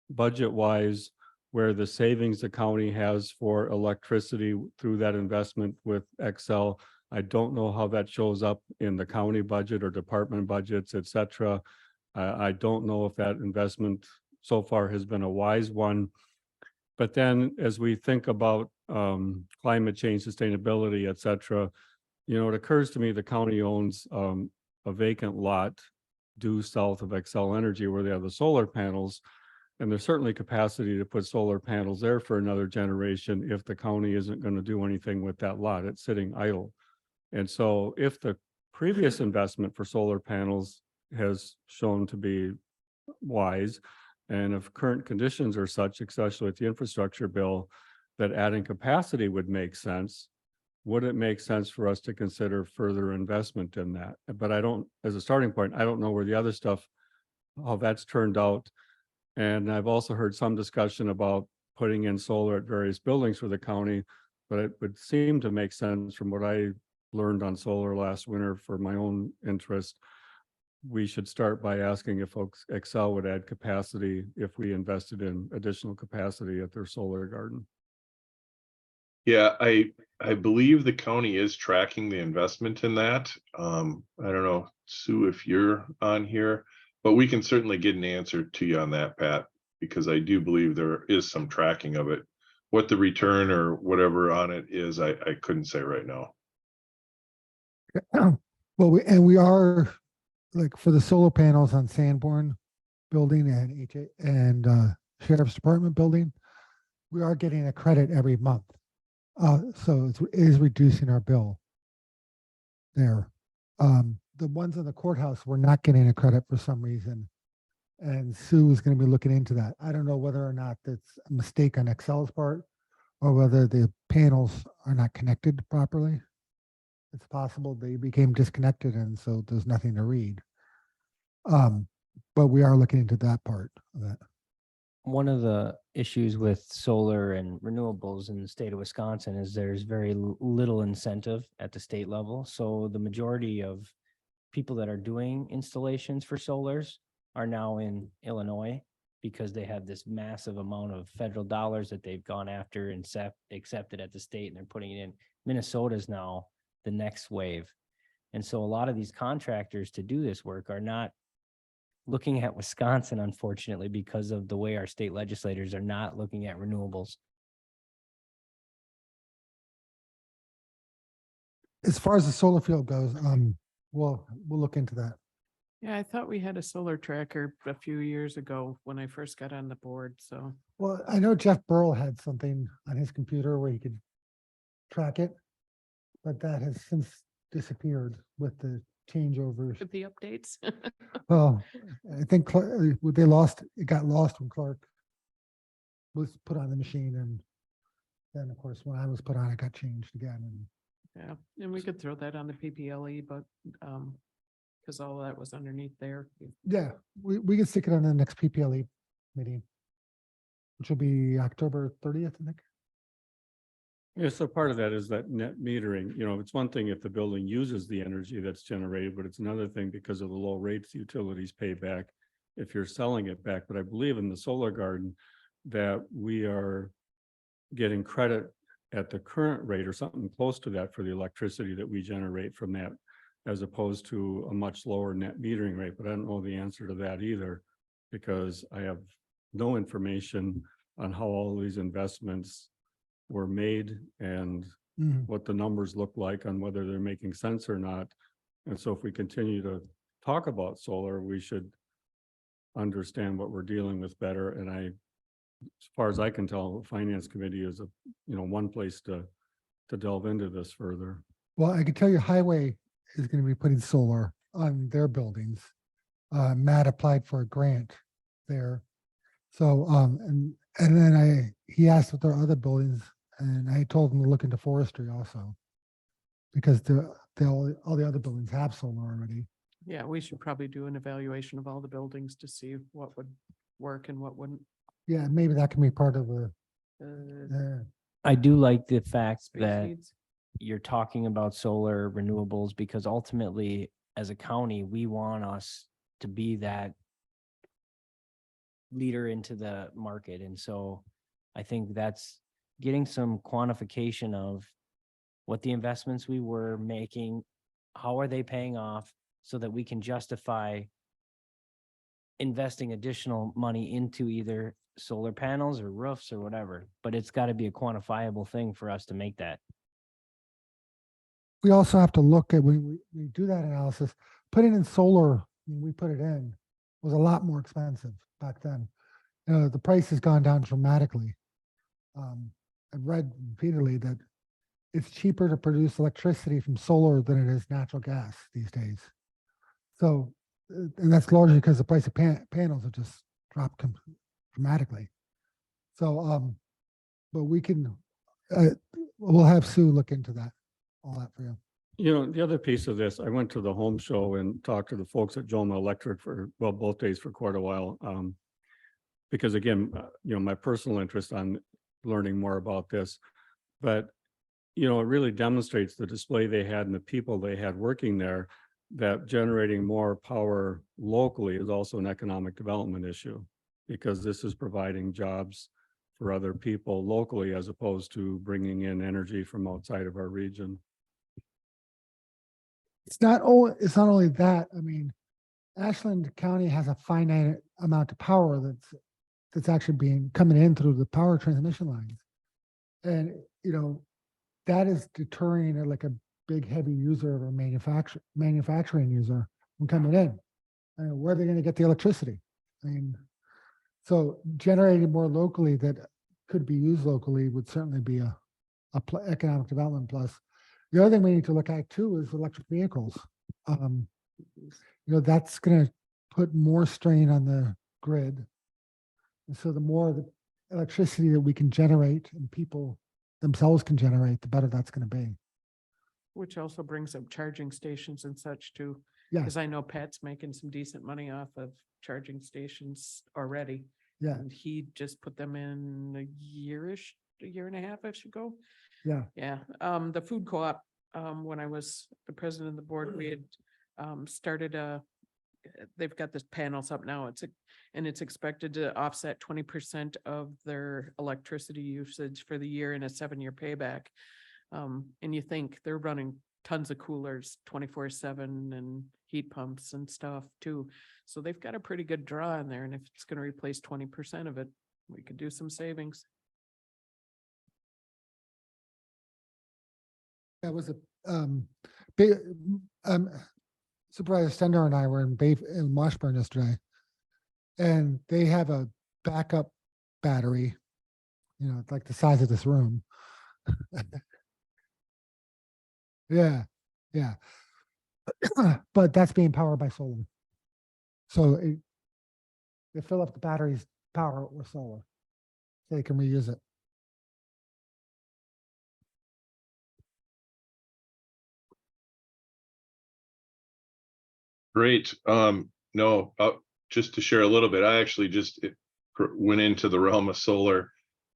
budget wise where the savings the county has for electricity through that investment with Excel. I don't know how that shows up in the county budget or department budgets, et cetera. I don't know if that investment so far has been a wise one. But then as we think about climate change, sustainability, et cetera, you know, it occurs to me the county owns a vacant lot due south of Excel Energy where they have the solar panels. And there's certainly capacity to put solar panels there for another generation if the county isn't going to do anything with that lot. It's sitting idle. And so if the previous investment for solar panels has shown to be wise, and if current conditions are such, especially with the infrastructure bill, that adding capacity would make sense, would it make sense for us to consider further investment in that? But I don't, as a starting point, I don't know where the other stuff, how that's turned out. And I've also heard some discussion about putting in solar at various buildings for the county, but it would seem to make sense from what I learned on solar last winter for my own interest. We should start by asking if folks Excel would add capacity if we invested in additional capacity at their solar garden. Yeah, I believe the county is tracking the investment in that. I don't know, Sue, if you're on here, but we can certainly get an answer to you on that, Pat, because I do believe there is some tracking of it. What the return or whatever on it is, I couldn't say right now. Well, we are, like, for the solar panels on Sanborn building and Sheriff's Department building, we are getting a credit every month. So it is reducing our bill there. The ones in the courthouse, we're not getting a credit for some reason. And Sue is going to be looking into that. I don't know whether or not that's a mistake on Excel's part or whether the panels are not connected properly. It's possible they became disconnected and so there's nothing to read. But we are looking into that part of that. One of the issues with solar and renewables in the state of Wisconsin is there's very little incentive at the state level. So the majority of people that are doing installations for solars are now in Illinois because they have this massive amount of federal dollars that they've gone after and accepted at the state, and they're putting it in. Minnesota's now the next wave. And so a lot of these contractors to do this work are not looking at Wisconsin, unfortunately, because of the way our state legislators are not looking at renewables. As far as the solar field goes, we'll look into that. Yeah, I thought we had a solar tracker a few years ago when I first got on the board, so. Well, I know Jeff Burrow had something on his computer where he could track it, but that has since disappeared with the changeovers. With the updates. Well, I think it got lost when Clark was put on the machine, and then of course, when I was put on, it got changed again. And Yeah, and we could throw that on the PPLE, but, because all that was underneath there. yeah, we can stick it on the next PPLE meeting, which will be October 30th, I think. Yeah, so part of that is that net metering, you know, it's one thing if the building uses the energy that's generated, but it's another thing because of the low rates utilities pay back if you're selling it back. But I believe in the solar garden that we are getting credit at the current rate or something close to that for the electricity that we generate from that, as opposed to a much lower net metering rate. But I don't know the answer to that either, because I have no information on how all these investments were made and what the numbers look like on whether they're making sense or not. And so if we continue to talk about solar, we should understand what we're dealing with better. And as far as I can tell, Finance Committee is one place to delve into this further. Well, I can tell you Highway is going to be putting solar on their buildings. Matt applied for a grant there. So, and then he asked if there are other buildings, and I told him to look into forestry also, because all the other buildings have solar already. Yeah, we should probably do an evaluation of all the buildings to see what would work and what wouldn't. Yeah, maybe that can be part of Yeah. I do like the fact space that needs. you're talking about solar renewables because ultimately, as a county, we want us to be that leader into the market. And so I think that's getting some quantification of what the investments we were making, how are they paying off so that we can justify investing additional money into either solar panels or roofs or whatever, but it's got to be a quantifiable thing for us to make that. We also have to look at, we do that analysis, putting in solar, when we put it in, was a lot more expensive back then. The price has gone down dramatically. I've read repeatedly that it's cheaper to produce electricity from solar than it is natural gas these days. So, and that's largely because the price of panels have just dropped dramatically. So, but we can, we'll have Sue look into that, all that for you. You know, the other piece of this, I went to the home show and talked to the folks at Joma Electric for, well, both days for quite a while. Because again, you know, my personal interest on learning more about this, but you know, it really demonstrates the display they had and the people they had working there, that generating more power locally is also an economic development issue, because this is providing jobs for other people locally as opposed to bringing in energy from outside of our region. It's not only that. I mean, Ashland County has a finite amount of power that's actually coming in through the power transmission lines. And, you know, that is deterring like a big heavy user or manufacturing user from coming in. I mean, where are they going to get the electricity? I mean, so generating more locally that could be used locally would certainly be a economic development plus. The other thing we need to look at too is electric vehicles. You know, that's going to put more strain on the grid. And so the more the electricity that we can generate and people themselves can generate, the better that's going to be. Which also brings up charging stations and such too. Yeah. Because I know Pat's making some decent money off of charging stations already. Yeah. And he just put them in a year and a half-ish ago. Yeah. Yeah, the food co-op, when I was the president of the board, we had started they've got this panels up now. And it's expected to offset 20% of their electricity usage for the year in a 7-year payback. And you think they're running tons of coolers 24/7 and heat pumps and stuff too. So they've got a pretty good draw in there. And if it's going to replace 20% of it, we could do some savings. That was a big Supervisor Stender and I were in Washburn yesterday, and they have a backup battery, you know, like the size of this room. Yeah, yeah. But that's being powered by solar. So they fill up the battery's power with solar. They can reuse it. Great. No, just to share a little bit, I actually just went into the realm of solar.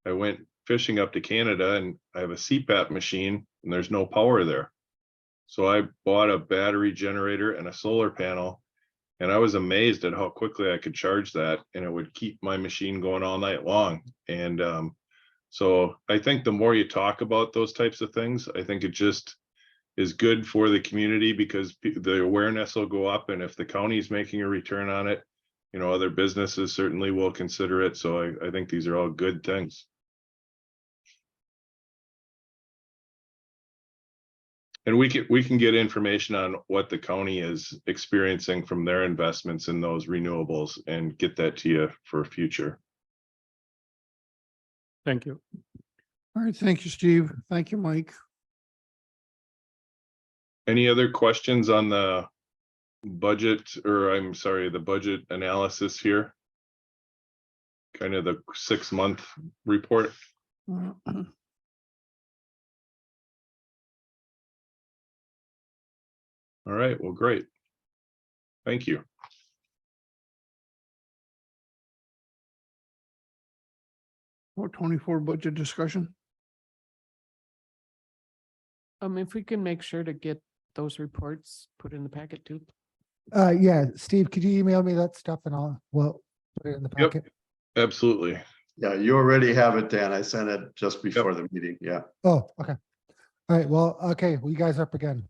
I went fishing up to Canada and I have a CPAP machine and there's no power there. So I bought a battery generator and a solar panel, and I was amazed at how quickly I could charge that, and it would keep my machine going all night long. And so I think the more you talk about those types of things, I think it just is good for the community, because the awareness will go up, and if the county is making a return on it, you know, other businesses certainly will consider it. So I think these are all good things. And we can get information on what the county is experiencing from their investments in those renewables and get that to you for future. Thank you. All right, thank you, Steve. Thank you, Mike. Any other questions on the budget, or I'm sorry, the budget analysis here? Kind of the 6-month report. All right, well, great. Thank you. or 24 budget discussion. If we can make sure to get those reports put in the packet too. Yeah, Steve, could you email me that stuff and well, put it in the Yep. packet? Absolutely. Yeah, you already have it, Dan. I sent it just before the meeting. Yeah. Oh, okay. All right, well, okay, well, you guys are up again.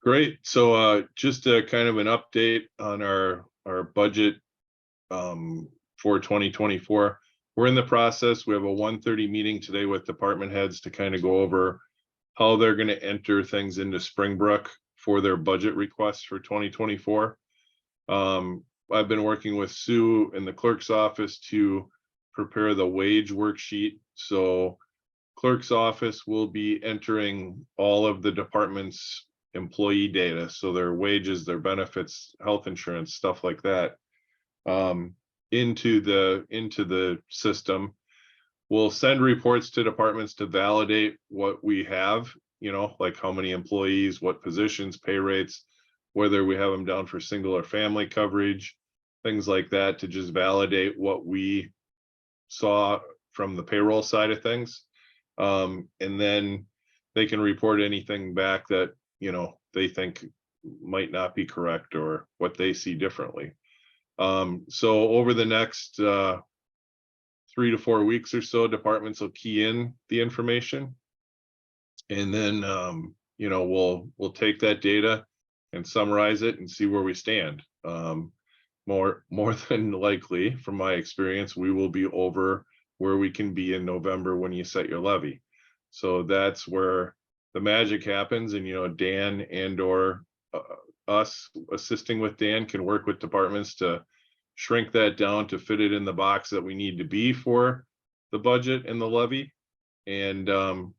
Great. So just a kind of an update on our budget for 2024. We're in the process. We have a 1:30 meeting today with department heads to kind of go over how they're going to enter things into Springbrook for their budget requests for 2024. I've been working with Sue in the clerk's office to prepare the wage worksheet. So clerk's office will be entering all of the department's employee data. So their wages, their benefits, health insurance, stuff like that, into the system. We'll send reports to departments to validate what we have, you know, like how many employees, what positions, pay rates, whether we have them down for single or family coverage, things like that, to just validate what we saw from the payroll side of things. And then they can report anything back that, you know, they think might not be correct or what they see differently. So over the next 3 to 4 weeks or so, departments will key in the information. And then, you know, we'll take that data and summarize it and see where we stand. More than likely, from my experience, we will be over where we can be in November when you set your levy. So that's where the magic happens. And, you know, Dan and or us assisting with Dan can work with departments to shrink that down to fit it in the box that we need to be for the budget and the levy. And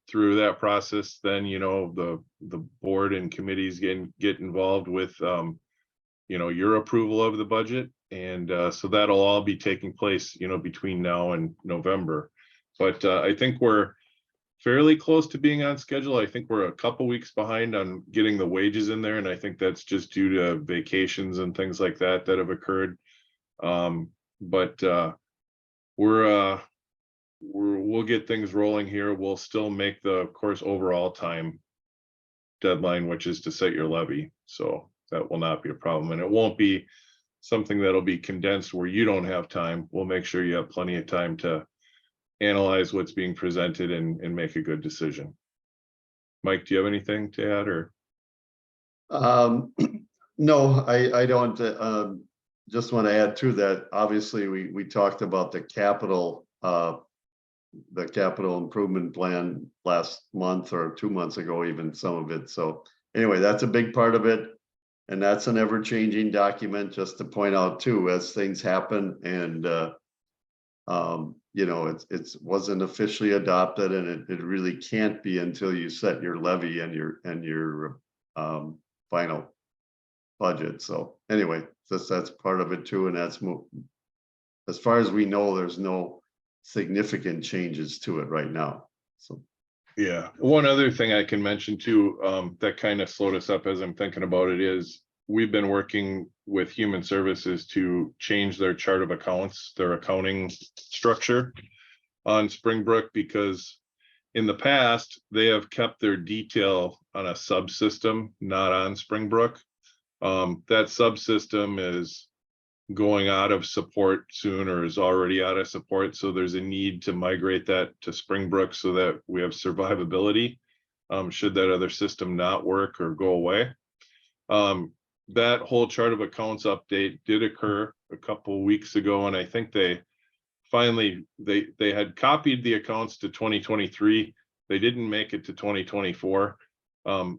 through that process, then, you know, the board and committees get involved with, you know, your approval of the budget. And so that'll all be taking place, you know, between now and November. But I think we're fairly close to being on schedule. I think we're a couple weeks behind on getting the wages in there. And I think that's just due to vacations and things like that have occurred. But we'll get things rolling here. We'll still make the, of course, overall time deadline, which is to set your levy. So that will not be a problem. And it won't be something that'll be condensed where you don't have time. We'll make sure you have plenty of time to analyze what's being presented and make a good decision. Mike, do you have anything to add or? No, I don't. Just want to add to that. Obviously, we talked about the capital improvement plan last month or 2 months ago, even some of it. So anyway, that's a big part of it. And that's an ever-changing document, just to point out too, as things happen. And you know, it wasn't officially adopted, and it really can't be until you set your levy and your final budget. So anyway, that's part of it too. And that's as far as we know, there's no significant changes to it right now. So yeah, one other thing I can mention too, that kind of slowed us up as I'm thinking about it, is we've been working with Human Services to change their chart of accounts, their accounting structure on Springbrook, because in the past they have kept their detail on a subsystem, not on Springbrook. That subsystem is going out of support soon, or is already out of support. So there's a need to migrate that to Springbrook so that we have survivability should that other system not work or go away. That whole chart of accounts update did occur a couple weeks ago, and I think they finally they had copied the accounts to 2023. They didn't make it to 2024.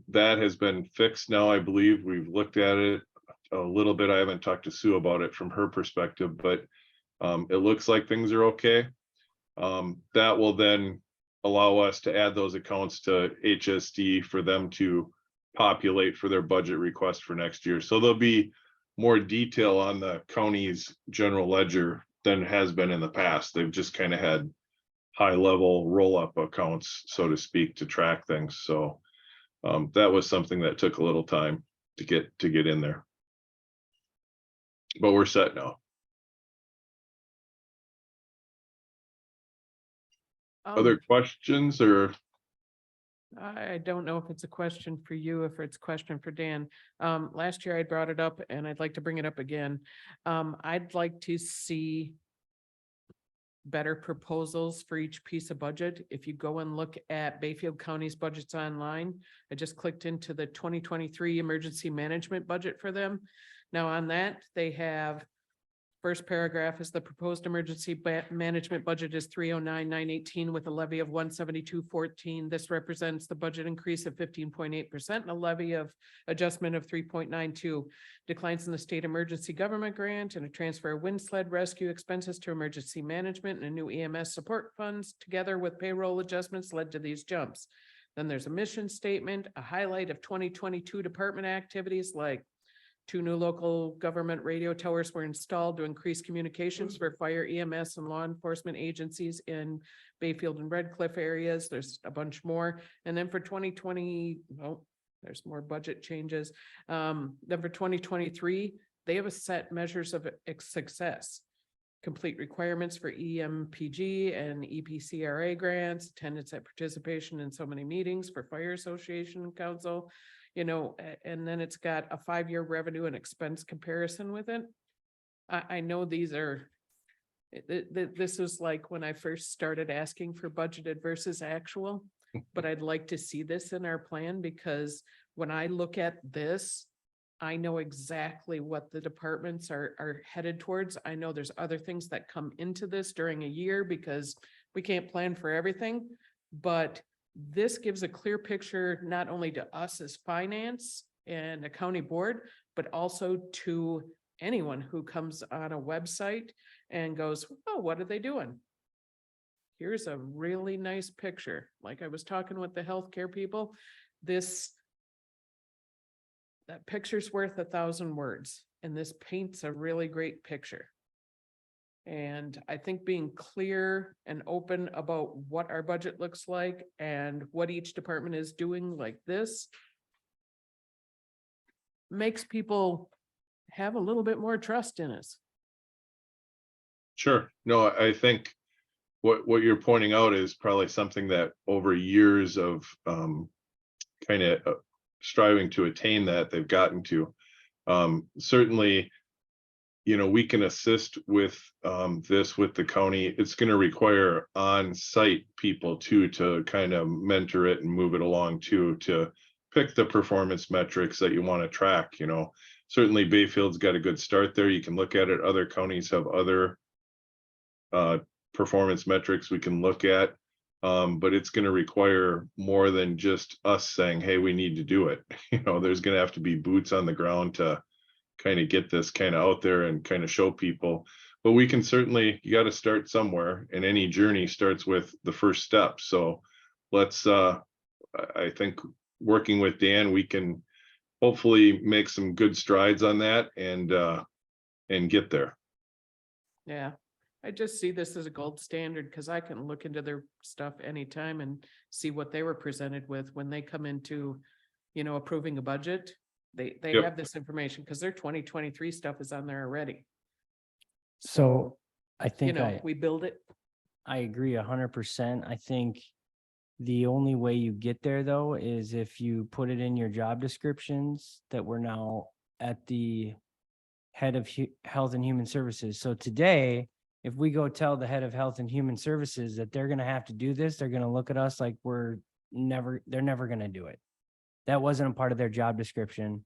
That has been fixed now. I believe we've looked at it a little bit. I haven't talked to Sue about it from her perspective, but it looks like things are okay. That will then allow us to add those accounts to HSD for them to populate for their budget request for next year. So there'll be more detail on the county's general ledger than has been in the past. They've just kind of had high level roll up accounts, so to speak, to track things. So that was something that took a little time to get in there. But we're set now. Other questions or? I don't know if it's a question for you, if it's a question for Dan. Last year I brought it up and I'd like to bring it up again. I'd like to see better proposals for each piece of budget. If you go and look at Bayfield County's budgets online, I just clicked into the 2023 emergency management budget for them. Now on that, they have first paragraph is the proposed emergency management budget is 309,918 with a levy of 172,14. This represents the budget increase of 15.8% and a levy of adjustment of 3.92. Declines in the state emergency government grant and a transfer of wind sled rescue expenses to emergency management and a new EMS support funds together with payroll adjustments led to these jumps. Then there's a mission statement, a highlight of 2022 department activities like 2 new local government radio towers were installed to increase communications for fire, EMS, and law enforcement agencies in Bayfield and Red Cliff areas. There's a bunch more. And then for 2020, oh, there's more budget changes. Then for 2023, they have a set measures of success. Complete requirements for EMPG and EPCRA grants, attendance at participation in so many meetings for Fire Association and Council. You know, and then it's got a 5-year revenue and expense comparison with it. I know these are, this is like when I first started asking for budgeted versus actual, but I'd like to see this in our plan because when I look at this, I know exactly what the departments are headed towards. I know there's other things that come into this during a year because we can't plan for everything, but this gives a clear picture, not only to us as finance and a county board, but also to anyone who comes on a website and goes, oh, what are they doing? Here's a really nice picture. Like I was talking with the healthcare people, that picture's worth 1,000 words, and this paints a really great picture. And I think being clear and open about what our budget looks like and what each department is doing like this makes people have a little bit more trust in us. Sure. No, I think what you're pointing out is probably something that over years of kind of striving to attain that they've gotten to. Certainly, you know, we can assist with this with the county. It's going to require on-site people too, to kind of mentor it and move it along too, to pick the performance metrics that you want to track. You know, certainly Bayfield's got a good start there. You can look at it. Other counties have other performance metrics we can look at. But it's going to require more than just us saying, hey, we need to do it. You know, there's going to have to be boots on the ground to kind of get this kind of out there and kind of show people. But we can certainly, you got to start somewhere, and any journey starts with the first step. So let's, I think working with Dan, we can hopefully make some good strides on that and get there. Yeah, I just see this as a gold standard because I can look into their stuff anytime and see what they were presented with when they come into, you know, approving a budget. They Yep. have this information because their 2023 stuff is on there already. So I You think know, we build it. I agree 100%. I think the only way you get there though is if you put it in your job descriptions that we're now at the head of Health and Human Services. So today, if we go tell the head of Health and Human Services that they're going to have to do this, they're going to look at us like they're never going to do it. That wasn't a part of their job description.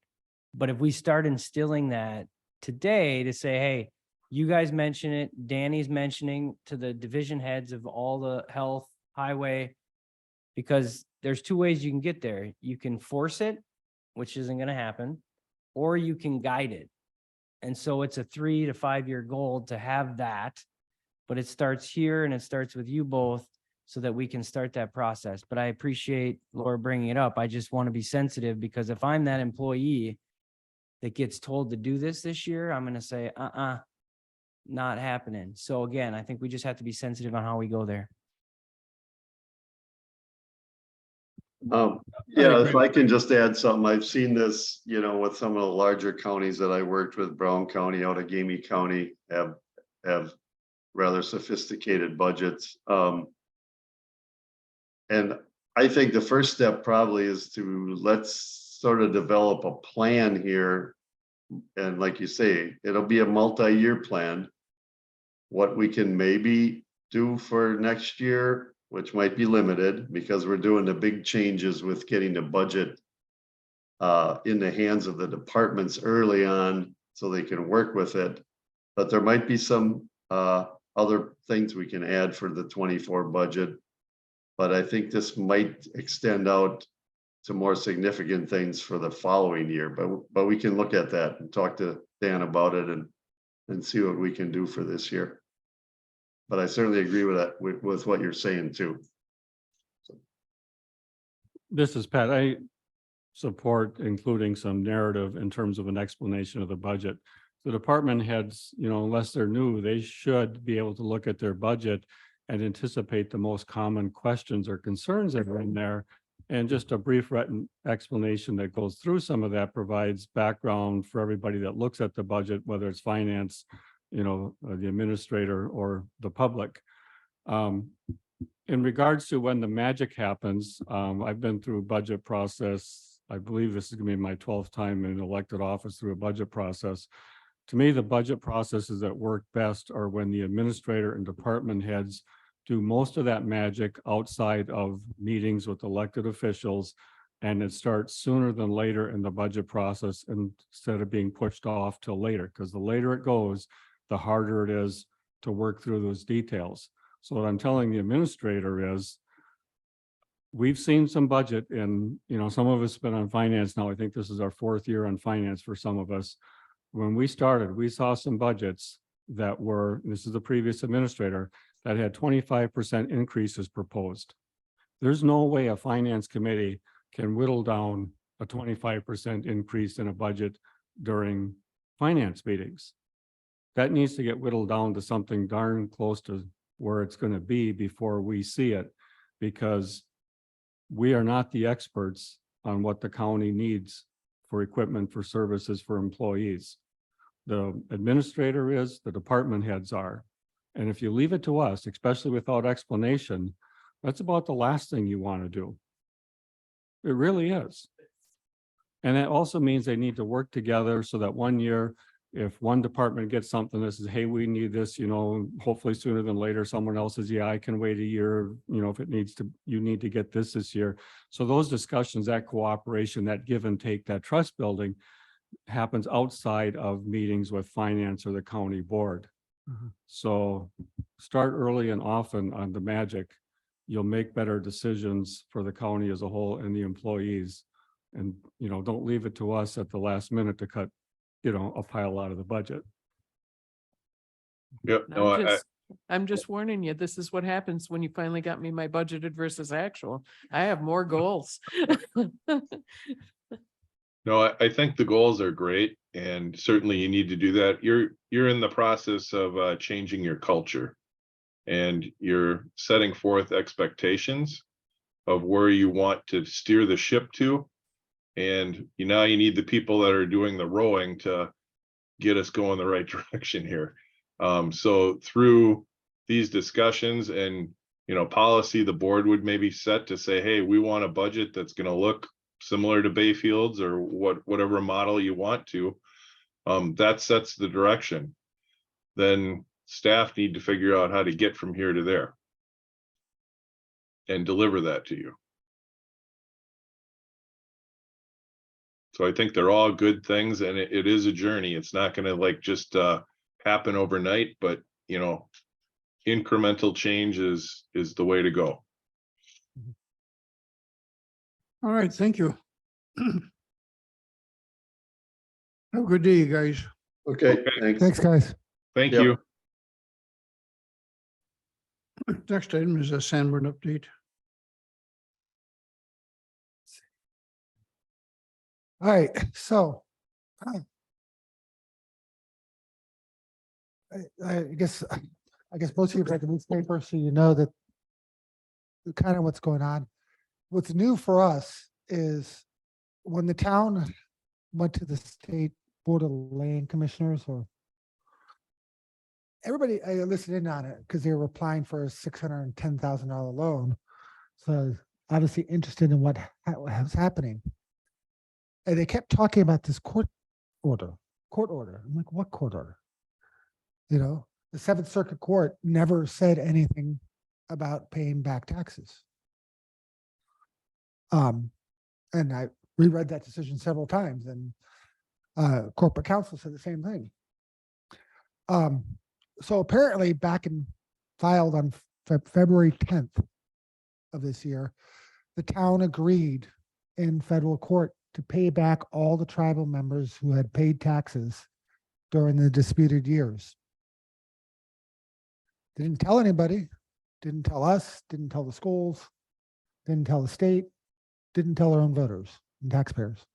But if we start instilling that today to say, hey, you guys mention it, Danny's mentioning to the division heads of all the health, highway, because there's 2 ways you can get there. You can force it, which isn't going to happen, or you can guide it. And so it's a 3 to 5 year goal to have that, but it starts here and it starts with you both so that we can start that process. But I appreciate Laura bringing it up. I just want to be sensitive because if I'm that employee that gets told to do this year, I'm going to say, not happening. So again, I think we just have to be sensitive on how we go there. Yeah, if I can just add something, I've seen this, you know, with some of the larger counties that I worked with, Brown County, Outagamie County have rather sophisticated budgets. And I think the first step probably is to let's sort of develop a plan here. And like you say, it'll be a multi-year plan. What we can maybe do for next year, which might be limited because we're doing the big changes with getting the budget in the hands of the departments early on so they can work with it. But there might be some other things we can add for the 24 budget. But I think this might extend out to more significant things for the following year. But we can look at that and talk to Dan about it and see what we can do for this year. But I certainly agree with that, with what you're saying too. This is Pat. I support including some narrative in terms of an explanation of the budget. The department heads, unless they're new, they should be able to look at their budget and anticipate the most common questions or concerns that are in there. And just a brief written explanation that goes through some of that provides background for everybody that looks at the budget, whether it's finance, the administrator or the public. In regards to when the magic happens, I've been through a budget process. I believe this is going to be my 12th time in elected office through a budget process. To me, the budget processes that work best are when the administrator and department heads do most of that magic outside of meetings with elected officials, and it starts sooner than later in the budget process instead of being pushed off till later, because the later it goes, the harder it is to work through those details. So what I'm telling the administrator is, we've seen some budget and, some of us have been on finance now. I think this is our 4th year on finance for some of us. When we started, we saw some budgets that were, this is the previous administrator, that had 25% increases proposed. There's no way a finance committee can whittle down a 25% increase in a budget during finance meetings. That needs to get whittled down to something darn close to where it's going to be before we see it, because we are not the experts on what the county needs for equipment, for services, for employees. The administrator is, the department heads are. And if you leave it to us, especially without explanation, that's about the last thing you want to do. It really is. And that also means they need to work together so that one year, if one department gets something that says, hey, we need this, hopefully sooner than later, someone else says, yeah, I can wait a year, if it needs to, you need to get this year. So those discussions, that cooperation, that give and take, that trust building happens outside of meetings with finance or the county board. So start early and often on the magic. You'll make better decisions for the county as a whole and the employees. And, don't leave it to us at the last minute to cut, a pile out of the budget. Yep. No, I'm just warning you, this is what happens when you finally got me my budgeted versus actual. I have more goals. No, I think the goals are great, and certainly you need to do that. You're in the process of changing your culture, and you're setting forth expectations of where you want to steer the ship to. And now you need the people that are doing the rowing to get us going the right direction here. So through these discussions and, policy, the board would maybe set to say, hey, we want a budget that's going to look similar to Bayfield's or whatever model you want to. That sets the direction. Then staff need to figure out how to get from here to there and deliver that to you. So I think they're all good things, and it is a journey. It's not going to just happen overnight, but incremental change is the way to go. All right, thank you. Have a good day, you guys. Okay, thanks. Thanks, guys. Thank Yep. you. Next item is a Sanborn update. All right, so I guess most of you read the newspaper, so you know that kind of what's going on. What's new for us is when the town went to the state board of land commissioners, or everybody, I listened in on it because they were applying for a $610,000 loan. So obviously interested in what was happening. And they kept talking about this court order. I'm like, what court order? You know, the Seventh Circuit Court never said anything about paying back taxes. And I reread that decision several times, and corporate counsel said the same thing. So apparently filed on February 10th of this year, the town agreed in federal court to pay back all the tribal members who had paid taxes during the disputed years. They didn't tell anybody, didn't tell us, didn't tell the schools, didn't tell the state, didn't tell our own voters and taxpayers.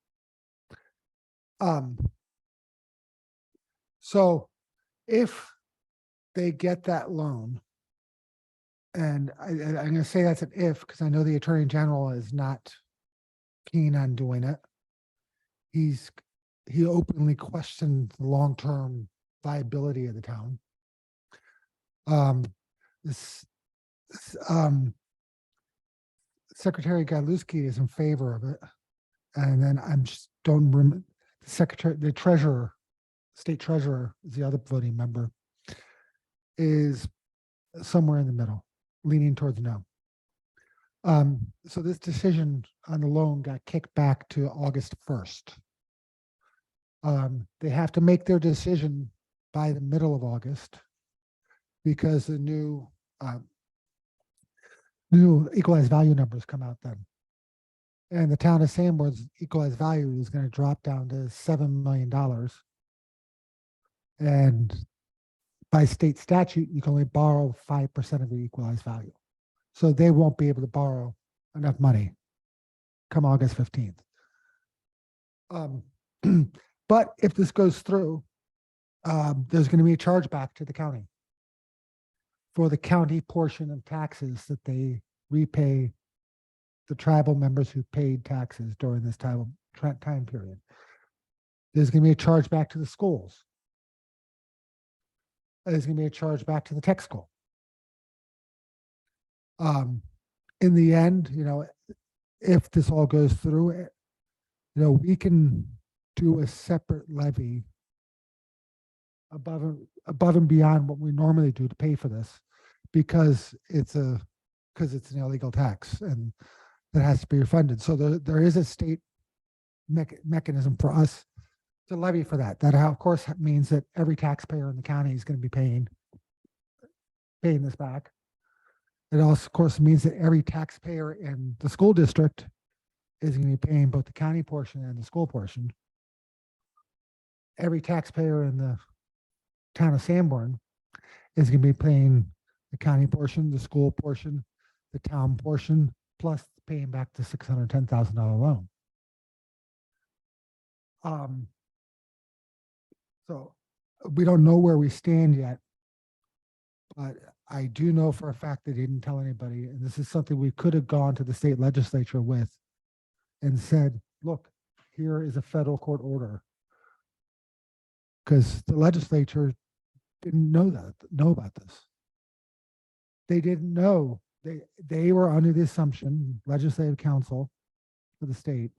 So if they get that loan, and I'm going to say that's an if, because I know the Attorney General is not keen on doing it. He openly questioned the long-term viability of the town. Secretary Godlewski is in favor of it. And then I'm just don't remember the treasurer, state treasurer is the other voting member, is somewhere in the middle, leaning towards no. So this decision on the loan got kicked back to August 1st. They have to make their decision by the middle of August because the new equalized value numbers come out then. And the town of Sanborn's equalized value is going to drop down to $7 million. And by state statute, you can only borrow 5% of the equalized value. So they won't be able to borrow enough money come August 15th. But if this goes through, there's going to be a chargeback to the county for the county portion of taxes that they repay the tribal members who paid taxes during this time period. There's going to be a charge back to the schools. There's going to be a charge back to the tech school. In the end, you know, if this all goes through, you know, we can do a separate levy above and beyond what we normally do to pay for this, because it's an illegal tax and that has to be refunded. So there is a state mechanism for us to levy for that. That of course means that every taxpayer in the county is going to be paying this back. It also of course means that every taxpayer in the school district is going to be paying both the county portion and the school portion. Every taxpayer in the town of Sanborn is going to be paying the county portion, the school portion, the town portion, plus paying back the $610,000 loan. So we don't know where we stand yet, but I do know for a fact they didn't tell anybody. And this is something we could have gone to the state legislature with and said, look, here is a federal court order. Because the legislature didn't know about this. They didn't know. They were under the assumption, legislative council for the state,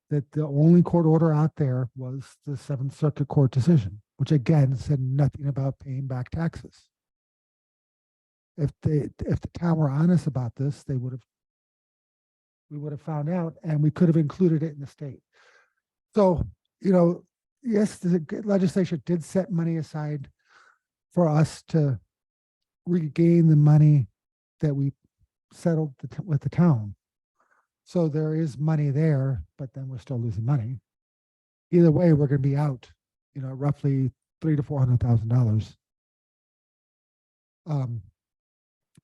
that the only court order out there was the Seventh Circuit Court decision, which again said nothing about paying back taxes. If the town were honest about this, we would have found out, and we could have included it in the state. So, you know, yes, the legislature did set money aside for us to regain the money that we settled with the town. So there is money there, but then we're still losing money. Either way, we're going to be out, you know, roughly $300,000 to $400,000.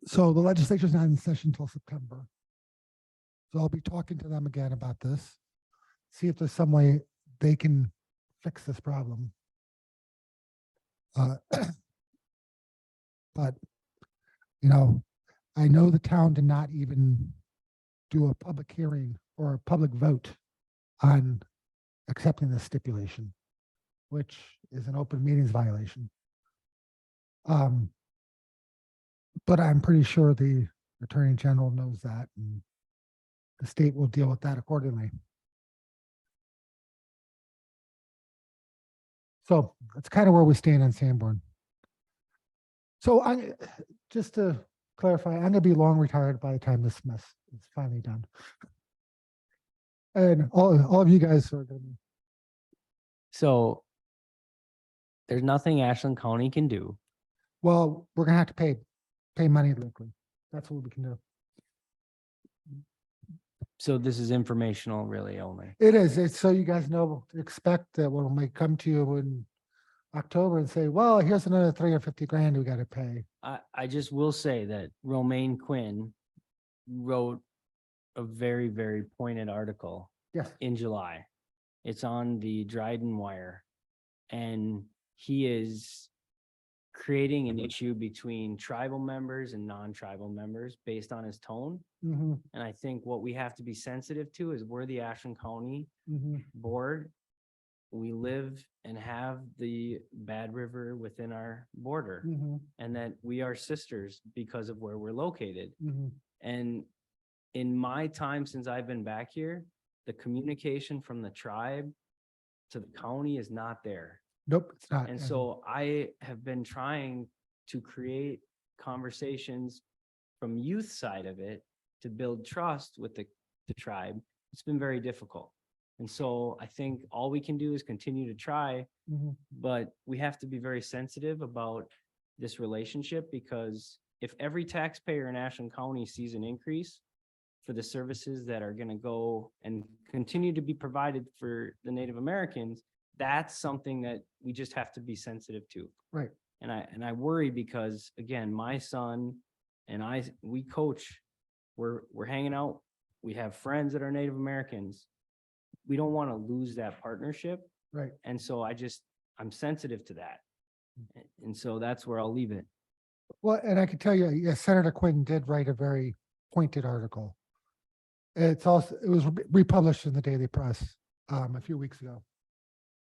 So the legislature's not in session until September. So I'll be talking to them again about this, see if there's some way they can fix this problem. But, you know, I know the town did not even do a public hearing or a public vote on accepting this stipulation, which is an open meetings violation. But I'm pretty sure the Attorney General knows that, and the state will deal with that accordingly. So that's kind of where we stand on Sanborn. So just to clarify, I'm gonna be long retired by the time this mess is finally done. And all of you guys are gonna be, So there's nothing Ashland County can do. well, we're gonna have to pay money locally. That's what we can do. So this is informational really only. It is, it's so you guys know, expect that when we come to you in October and say, well, here's another 350 grand we gotta pay. I just will say that Romaine Quinn wrote a very, very pointed article Yes. in July. It's on the Dryden Wire. And he is creating an issue between tribal members and non-tribal members based on his tone. Mhm, And I think what we have to be sensitive to is we're the Ashland County mhm, Board. We live and have the Bad River within our border, mhm, and that we are sisters because of where we're located. mhm. And in my time since I've been back here, the communication from the tribe to the county is not there. Nope, it's not. And so I have been trying to create conversations from youth side of it to build trust with the tribe. It's been very difficult. And so I think all we can do is continue to try, Mhm. but we have to be very sensitive about this relationship, because if every taxpayer in Ashland County sees an increase for the services that are gonna go and continue to be provided for the Native Americans, that's something that we just have to be sensitive to. Right. And I worry because, again, my son and we coach, we're hanging out, we have friends that are Native Americans. We don't want to lose that partnership. Right. And so I'm sensitive to that. And so that's where I'll leave it. Well, and I can tell you, yes, Senator Quinn did write a very pointed article. It was republished in the Daily Press a few weeks ago.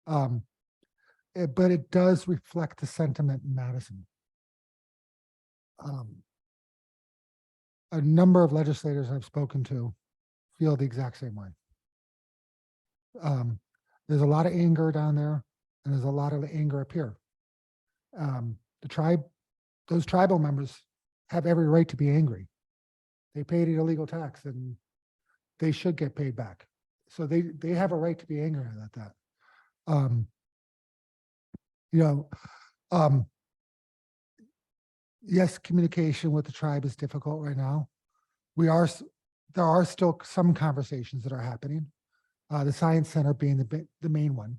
But it does reflect the sentiment in Madison. A number of legislators I've spoken to feel the exact same way. There's a lot of anger down there, and there's a lot of anger up here. Those tribal members have every right to be angry. They paid an illegal tax and they should get paid back. So they have a right to be angry at that. Yes, communication with the tribe is difficult right now. There are still some conversations that are happening. The Science Center being the main one.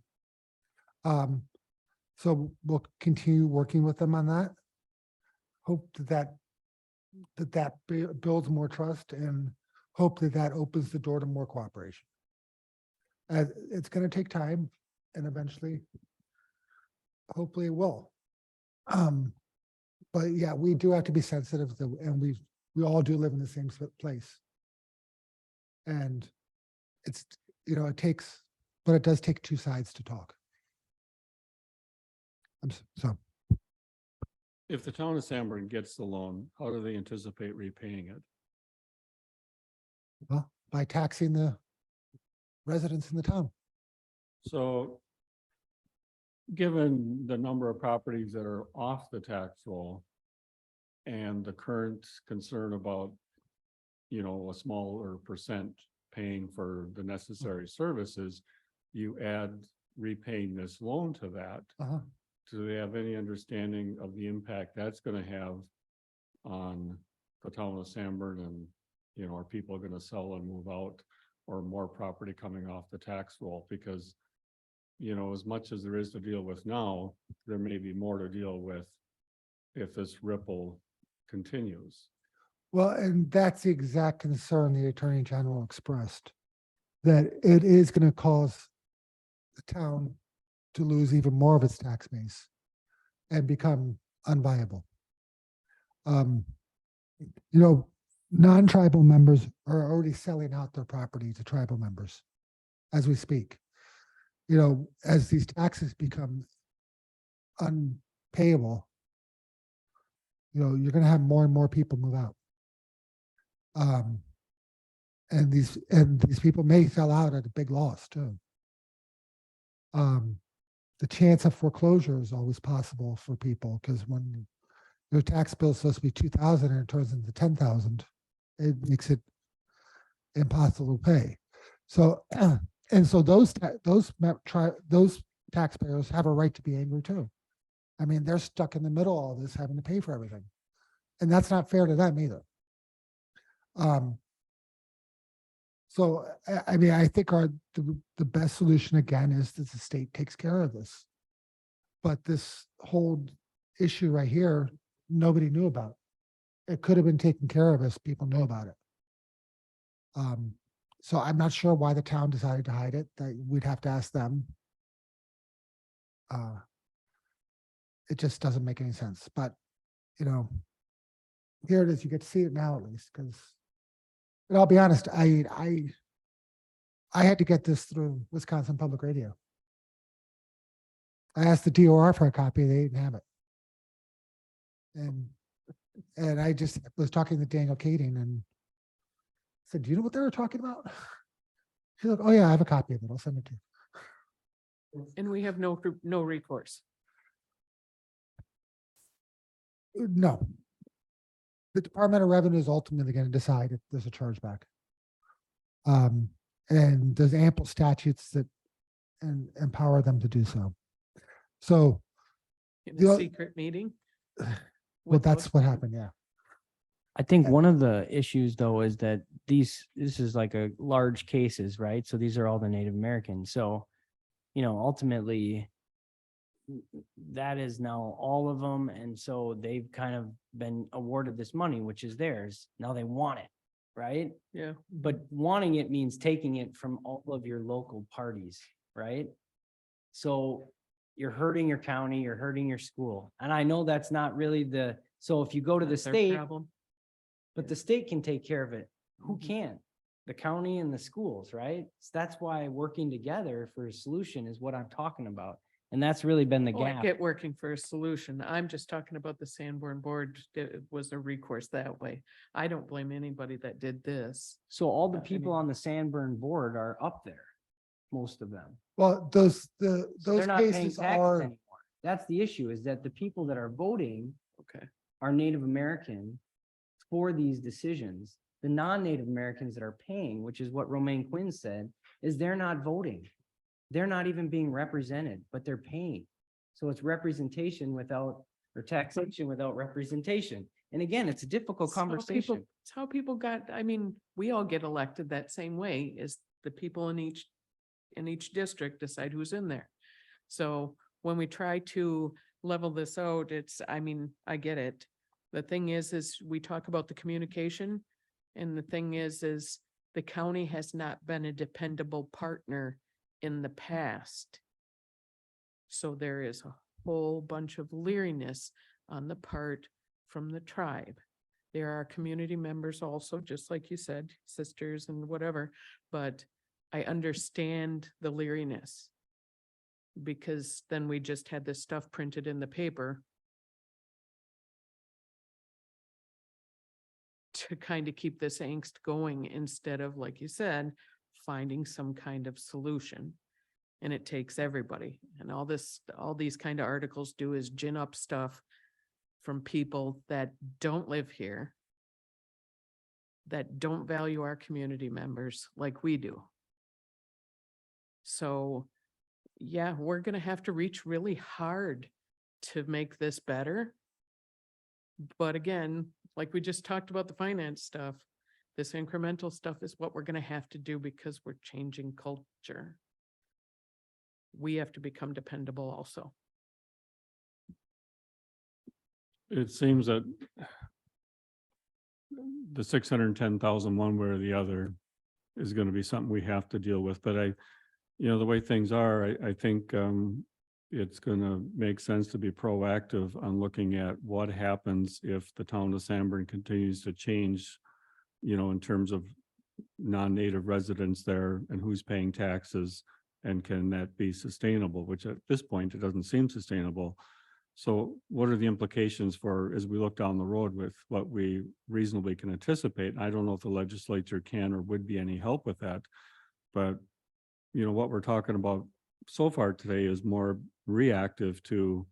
So we'll continue working with them on that. Hope that builds more trust, and hope that opens the door to more cooperation. It's going to take time, and eventually, hopefully it will. But yeah, we do have to be sensitive, and we all do live in the same place. And it does take two sides to talk. So If the town of Sanborn gets the loan, how do they anticipate repaying it? well, by taxing the residents in the town. So given the number of properties that are off the tax roll and the current concern about, a smaller percent paying for the necessary services, you add repaying this loan to that. Do they have any understanding of the impact that's going to have on the town of Sanborn? And, are people going to sell and move out, or more property coming off the tax roll? Because, as much as there is to deal with now, there may be more to deal with if this ripple continues. Well, and that's the exact concern the Attorney General expressed, that it is going to cause the town to lose even more of its tax base and become unviable. Non-tribal members are already selling out their property to tribal members as we speak. As these taxes become unpayable, you're going to have more and more people move out. And these people may sell out at a big loss too. The chance of foreclosure is always possible for people, because when their tax bill is supposed to be 2,000 and it turns into 10,000, it makes it impossible to pay. So, and so those taxpayers have a right to be angry too. I mean, they're stuck in the middle of all this, having to pay for everything. And that's not fair to them either. So, I mean, I think the best solution again is that the state takes care of this. But this whole issue right here, nobody knew about. It could have been taken care of if people knew about it. So I'm not sure why the town decided to hide it. That we'd have to ask them. It just doesn't make any sense, but you know, here it is. You get to see it now at least, because, and I'll be honest, I had to get this through Wisconsin Public Radio. I asked the DOR for a copy, they didn't have it. And I just was talking to Daniel Kading and said, do you know what they were talking about? She's like, oh yeah, I have a copy of it. I'll send it to you. And we have no recourse. No. The Department of Revenue is ultimately going to decide if there's a chargeback. And there's ample statutes that empower them to do so. So, In The a o- secret meeting. well, with that's those- what happened, yeah. I think Yeah. one of the issues though is that this is like a large cases, right? So these are all the Native Americans. So, you know, ultimately that is now all of them. And so they've kind of been awarded this money, which is theirs. Now they want it, right? Yeah. But wanting it means taking it from all of your local parties, right? So you're hurting your county, you're hurting your school. And I know that's not really so if you go to the That's our state, problem. but the state can take care of it. Who can? The county and the schools, right? So that's why working together for a solution is what I'm talking about. And that's really been the Oh, I gap. get working for a solution. I'm just talking about the Sanborn board. It was a recourse that way. I don't blame anybody that did this. So all the I people mean- on the Sanborn board are up there, most of them. Well, those So those they're not paying cases taxes are, anymore. That's the issue, is that the people that are voting Okay. are Native American for these decisions. The non-Native Americans that are paying, which is what Romaine Quinn said, is they're not voting. They're not even being represented, but they're paying. So it's representation without, or taxation without representation. And again, it's a difficult It's how people- conversation. It's how people got, I mean, we all get elected that same way, is the people in each district decide who's in there. So when we try to level this out, I mean, I get it. The thing is we talk about the communication, and the thing is the county has not been a dependable partner in the past. So there is a whole bunch of leeriness on the part from the tribe. There are community members also, just like you said, sisters and whatever, but I understand the leeriness. Because then we just had this stuff printed in the paper to kind of keep this angst going instead of, like you said, finding some kind of solution. And it takes everybody. And all these kind of articles do is gin up stuff from people that don't live here, that don't value our community members like we do. So, yeah, we're gonna have to reach really hard to make this better. But again, like we just talked about the finance stuff, this incremental stuff is what we're gonna have to do because we're changing culture. We have to become dependable also. It seems that the 610,000 one way or the other is going to be something we have to deal with, but the way things are, I think it's going to make sense to be proactive on looking at what happens if the town of Sanborn continues to change, in terms of non-native residents there and who's paying taxes, and can that be sustainable, which at this point, it doesn't seem sustainable. So what are the implications for, as we look down the road with what we reasonably can anticipate? I don't know if the legislature can or would be any help with that. But, you know, what we're talking about so far today is more reactive to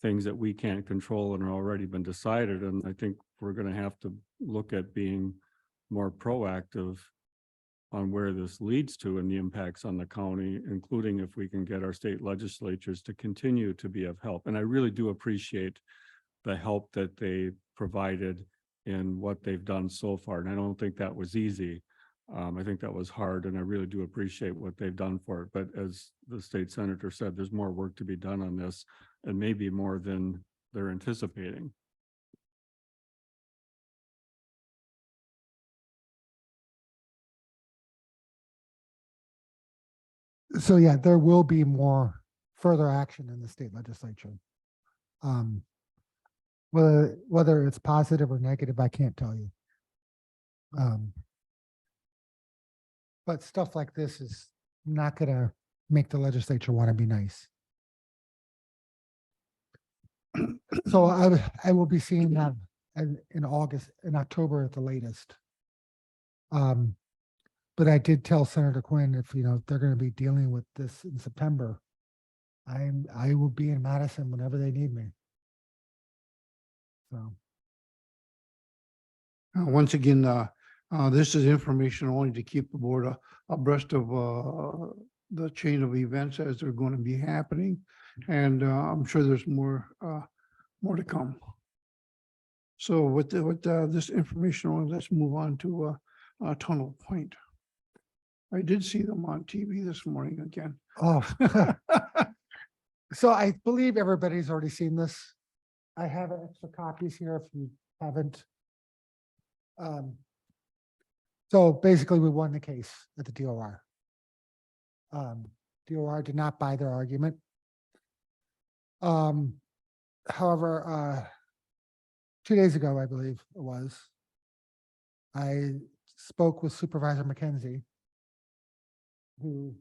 things that we can't control and are already been decided. And I think we're going to have to look at being more proactive on where this leads to and the impacts on the county, including if we can get our state legislatures to continue to be of help. And I really do appreciate the help that they provided in what they've done so far. And I don't think that was easy. I think that was hard, and I really do appreciate what they've done for it. But as the state senator said, there's more work to be done on this, and maybe more than they're anticipating. So yeah, there will be more further action in the state legislature. Whether it's positive or negative, I can't tell you. But stuff like this is not gonna make the legislature want to be nice. So I will be seeing that in October at the latest. But I did tell Senator Quinn, if they're going to be dealing with this in September, I will be in Madison whenever they need me. So Once again, this is information only to keep the board abreast of the chain of events as they're going to be happening. And I'm sure there's more to come. So with this information, only, let's move on to Tunnel Point. I did see them on TV this morning again. Oh, so I believe everybody's already seen this. I have extra copies here if you haven't. So basically, we won the case at the DOR. DOR did not buy their argument. However, 2 days ago, I believe it was, I spoke with Supervisor McKenzie, who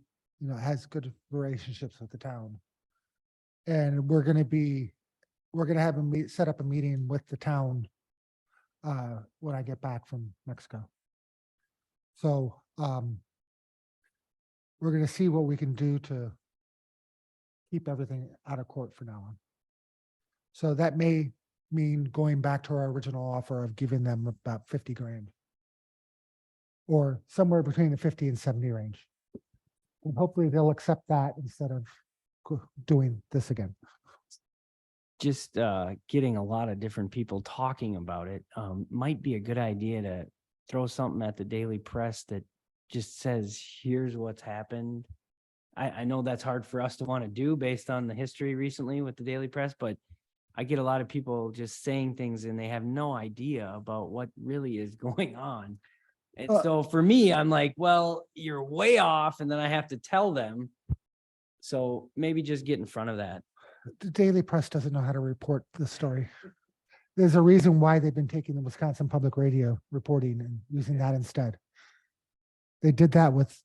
has good relationships with the town, and we're going to have set up a meeting with the town when I get back from Mexico. So we're going to see what we can do to keep everything out of court for now on. So that may mean going back to our original offer of giving them about 50 grand, or somewhere between the 50 and 70 range. And hopefully they'll accept that instead of doing this again. Just getting a lot of different people talking about it might be a good idea to throw something at the Daily Press that just says, here's what's happened. I know that's hard for us to want to do based on the history recently with the Daily Press, but I get a lot of people just saying things and they have no idea about what really is going on. And so for me, I'm like, well, you're way off. And then I have to tell them. So maybe just get in front of that. The Daily Press doesn't know how to report the story. There's a reason why they've been taking the Wisconsin Public Radio reporting and using that instead. They did that with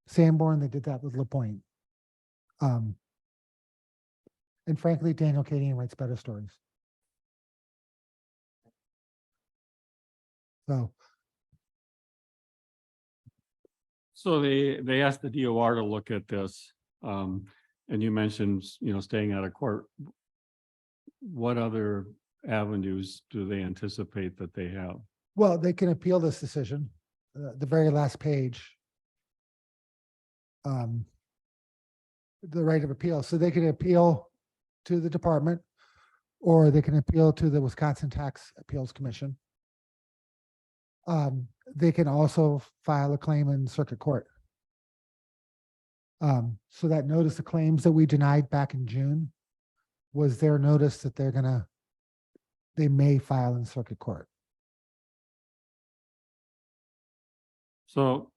Sanborn. They did that with LaPointe. And frankly, Daniel Kadian writes better stories. So they asked the DOR to look at this. And you mentioned, staying out of court. What other avenues do they anticipate that they have? Well, they can appeal this decision. The very last page. The right of appeal. So they can appeal to the department, or they can appeal to the Wisconsin Tax Appeals Commission. They can also file a claim in circuit court. So that notice of claims that we denied back in June was their notice that they may file in circuit court. So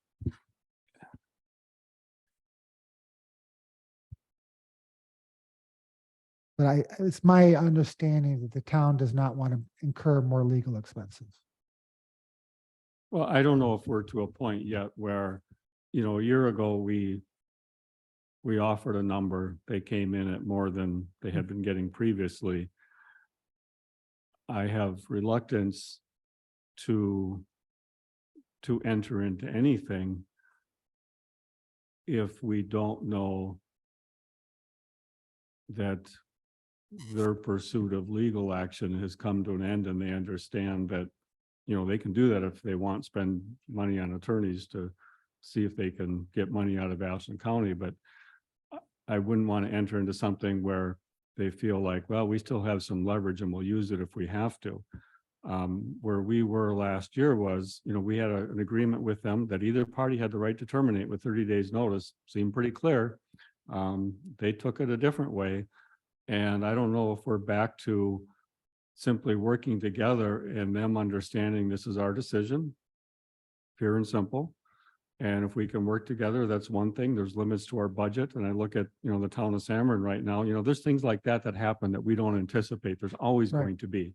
But it's my understanding that the town does not want to incur more legal expenses. well, I don't know if we're to a point yet where, a year ago, we we offered a number, they came in at more than they had been getting previously. I have reluctance to enter into anything if we don't know that their pursuit of legal action has come to an end and they understand that, you know, they can do that if they want, spend money on attorneys to see if they can get money out of Ashland County, but I wouldn't want to enter into something where they feel like, well, we still have some leverage and we'll use it if we have to. Where we were last year was, you know, we had an agreement with them that either party had the right to terminate with 30 days notice, seemed pretty clear. They took it a different way. And I don't know if we're back to simply working together and them understanding this is our decision, pure and simple. And if we can work together, that's one thing. There's limits to our budget. And I look at, you know, the town of Sanborn right now, you know, there's things like that happen that we don't anticipate. There's always Right. going to be.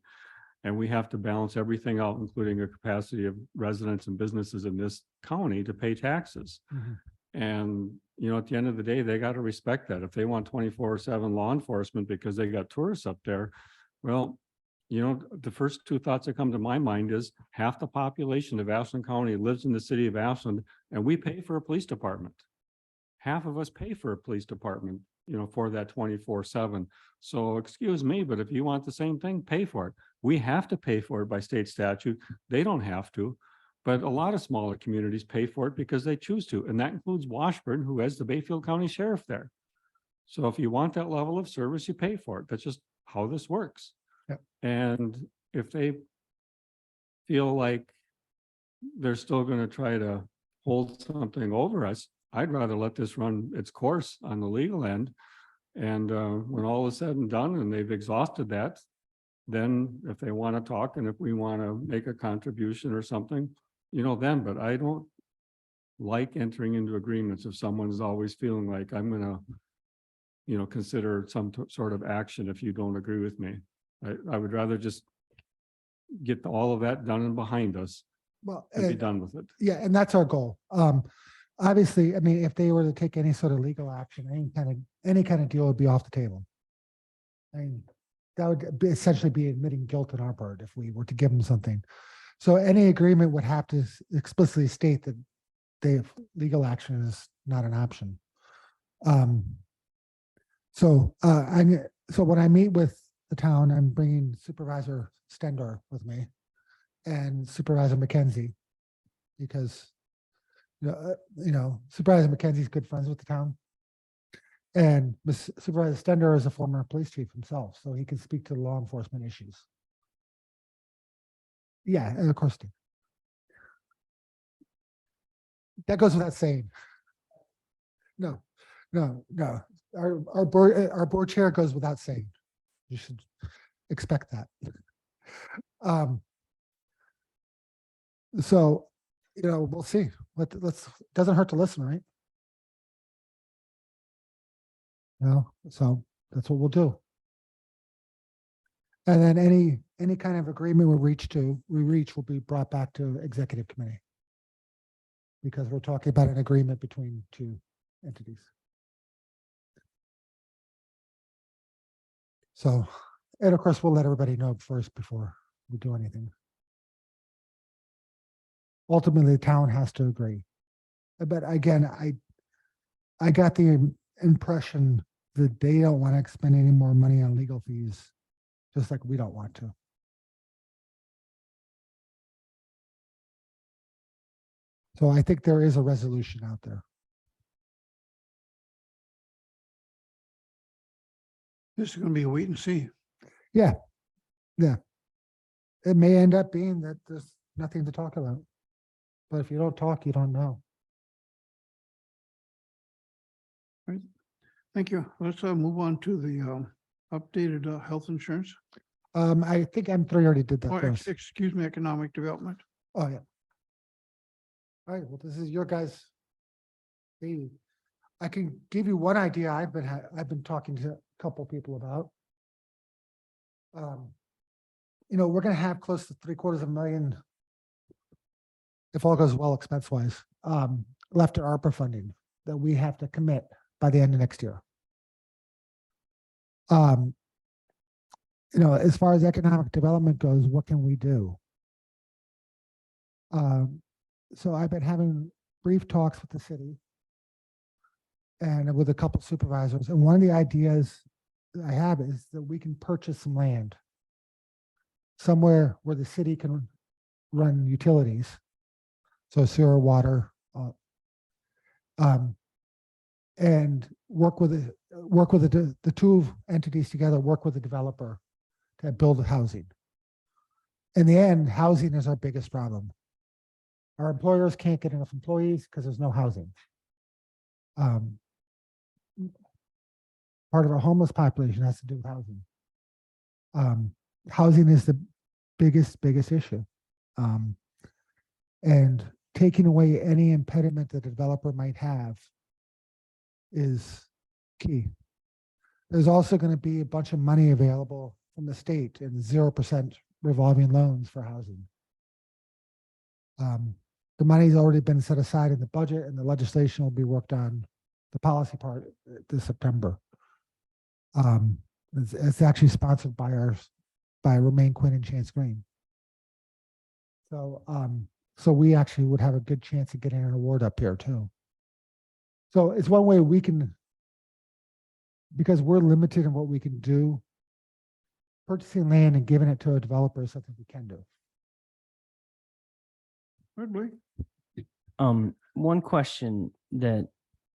And we have to balance everything out, including a capacity of residents and businesses in this county to pay taxes. Mhm. And, you know, at the end of the day, they got to respect that. If they want 24/7 law enforcement because they got tourists up there, well, you know, the first two thoughts that come to my mind is half the population of Ashland County lives in the city of Ashland, and we pay for a police department. Half of us pay for a police department, you know, for that 24/7. So excuse me, but if you want the same thing, pay for it. We have to pay for it by state statute. They don't have to. But a lot of smaller communities pay for it because they choose to. And that includes Washburn, who has the Bayfield County Sheriff there. So if you want that level of service, you pay for it. That's just how this works. Yep. And if they feel like they're still going to try to hold something over us, I'd rather let this run its course on the legal end. And when all is said and done and they've exhausted that, then if they want to talk and if we want to make a contribution or something, you know, then, but I don't like entering into agreements if someone's always feeling like I'm going to, you know, consider some sort of action if you don't agree with me. I would rather just get all of that done and behind us Well, and be done with it. yeah, and that's our goal. Obviously, I mean, if they were to take any sort of legal action, any kind of deal would be off the table. I mean, that would essentially be admitting guilt on our part if we were to give them something. So any agreement would have to explicitly state that legal action is not an option. So when I meet with the town, I'm bringing Supervisor Stendor with me and Supervisor McKenzie, because you know, Supervisor McKenzie's good friends with the town. And Supervisor Stendor is a former police chief himself, so he can speak to law enforcement issues. Yeah, and of course. That goes without saying. No. Our board chair goes without saying. You should expect that. So, you know, we'll see. Doesn't hurt to listen, right? No, so that's what we'll do. And then any kind of agreement we reach will be brought back to executive committee. Because we're talking about an agreement between two entities. So, and of course, we'll let everybody know first before we do anything. Ultimately, the town has to agree. But again, I got the impression that they don't want to spend any more money on legal fees, just like we don't want to. So I think there is a resolution out there. This is going to be a wait and see. Yeah. It may end up being that there's nothing to talk about. But if you don't talk, you don't know. Thank you. Let's move on to the updated health insurance. I think M3 already did that Oh, first. excuse me, economic development. Oh, yeah. All right, well, this is your guys' baby. I can give you one idea I've been talking to a couple people about. You know, we're gonna have close to $750,000, if all goes well expense-wise, left to ARPA funding that we have to commit by the end of next year. As far as economic development goes, what can we do? So I've been having brief talks with the city and with a couple supervisors. And one of the ideas that I have is that we can purchase some land somewhere where the city can run utilities. So sewer, water, and work with the two entities together, work with the developer to build housing. In the end, housing is our biggest problem. Our employers can't get enough employees because there's no housing. Part of our homeless population has to do with housing. Housing is the biggest issue. And taking away any impediment that a developer might have is key. There's also going to be a bunch of money available from the state and 0% revolving loans for housing. The money's already been set aside in the budget, and the legislation will be worked on, the policy part, this September. It's actually sponsored by Romaine Quinn and Chance Green. So we actually would have a good chance of getting an award up here too. So it's one way we can, because we're limited in what we can do, purchasing land and giving it to a developer is something we can do. One question that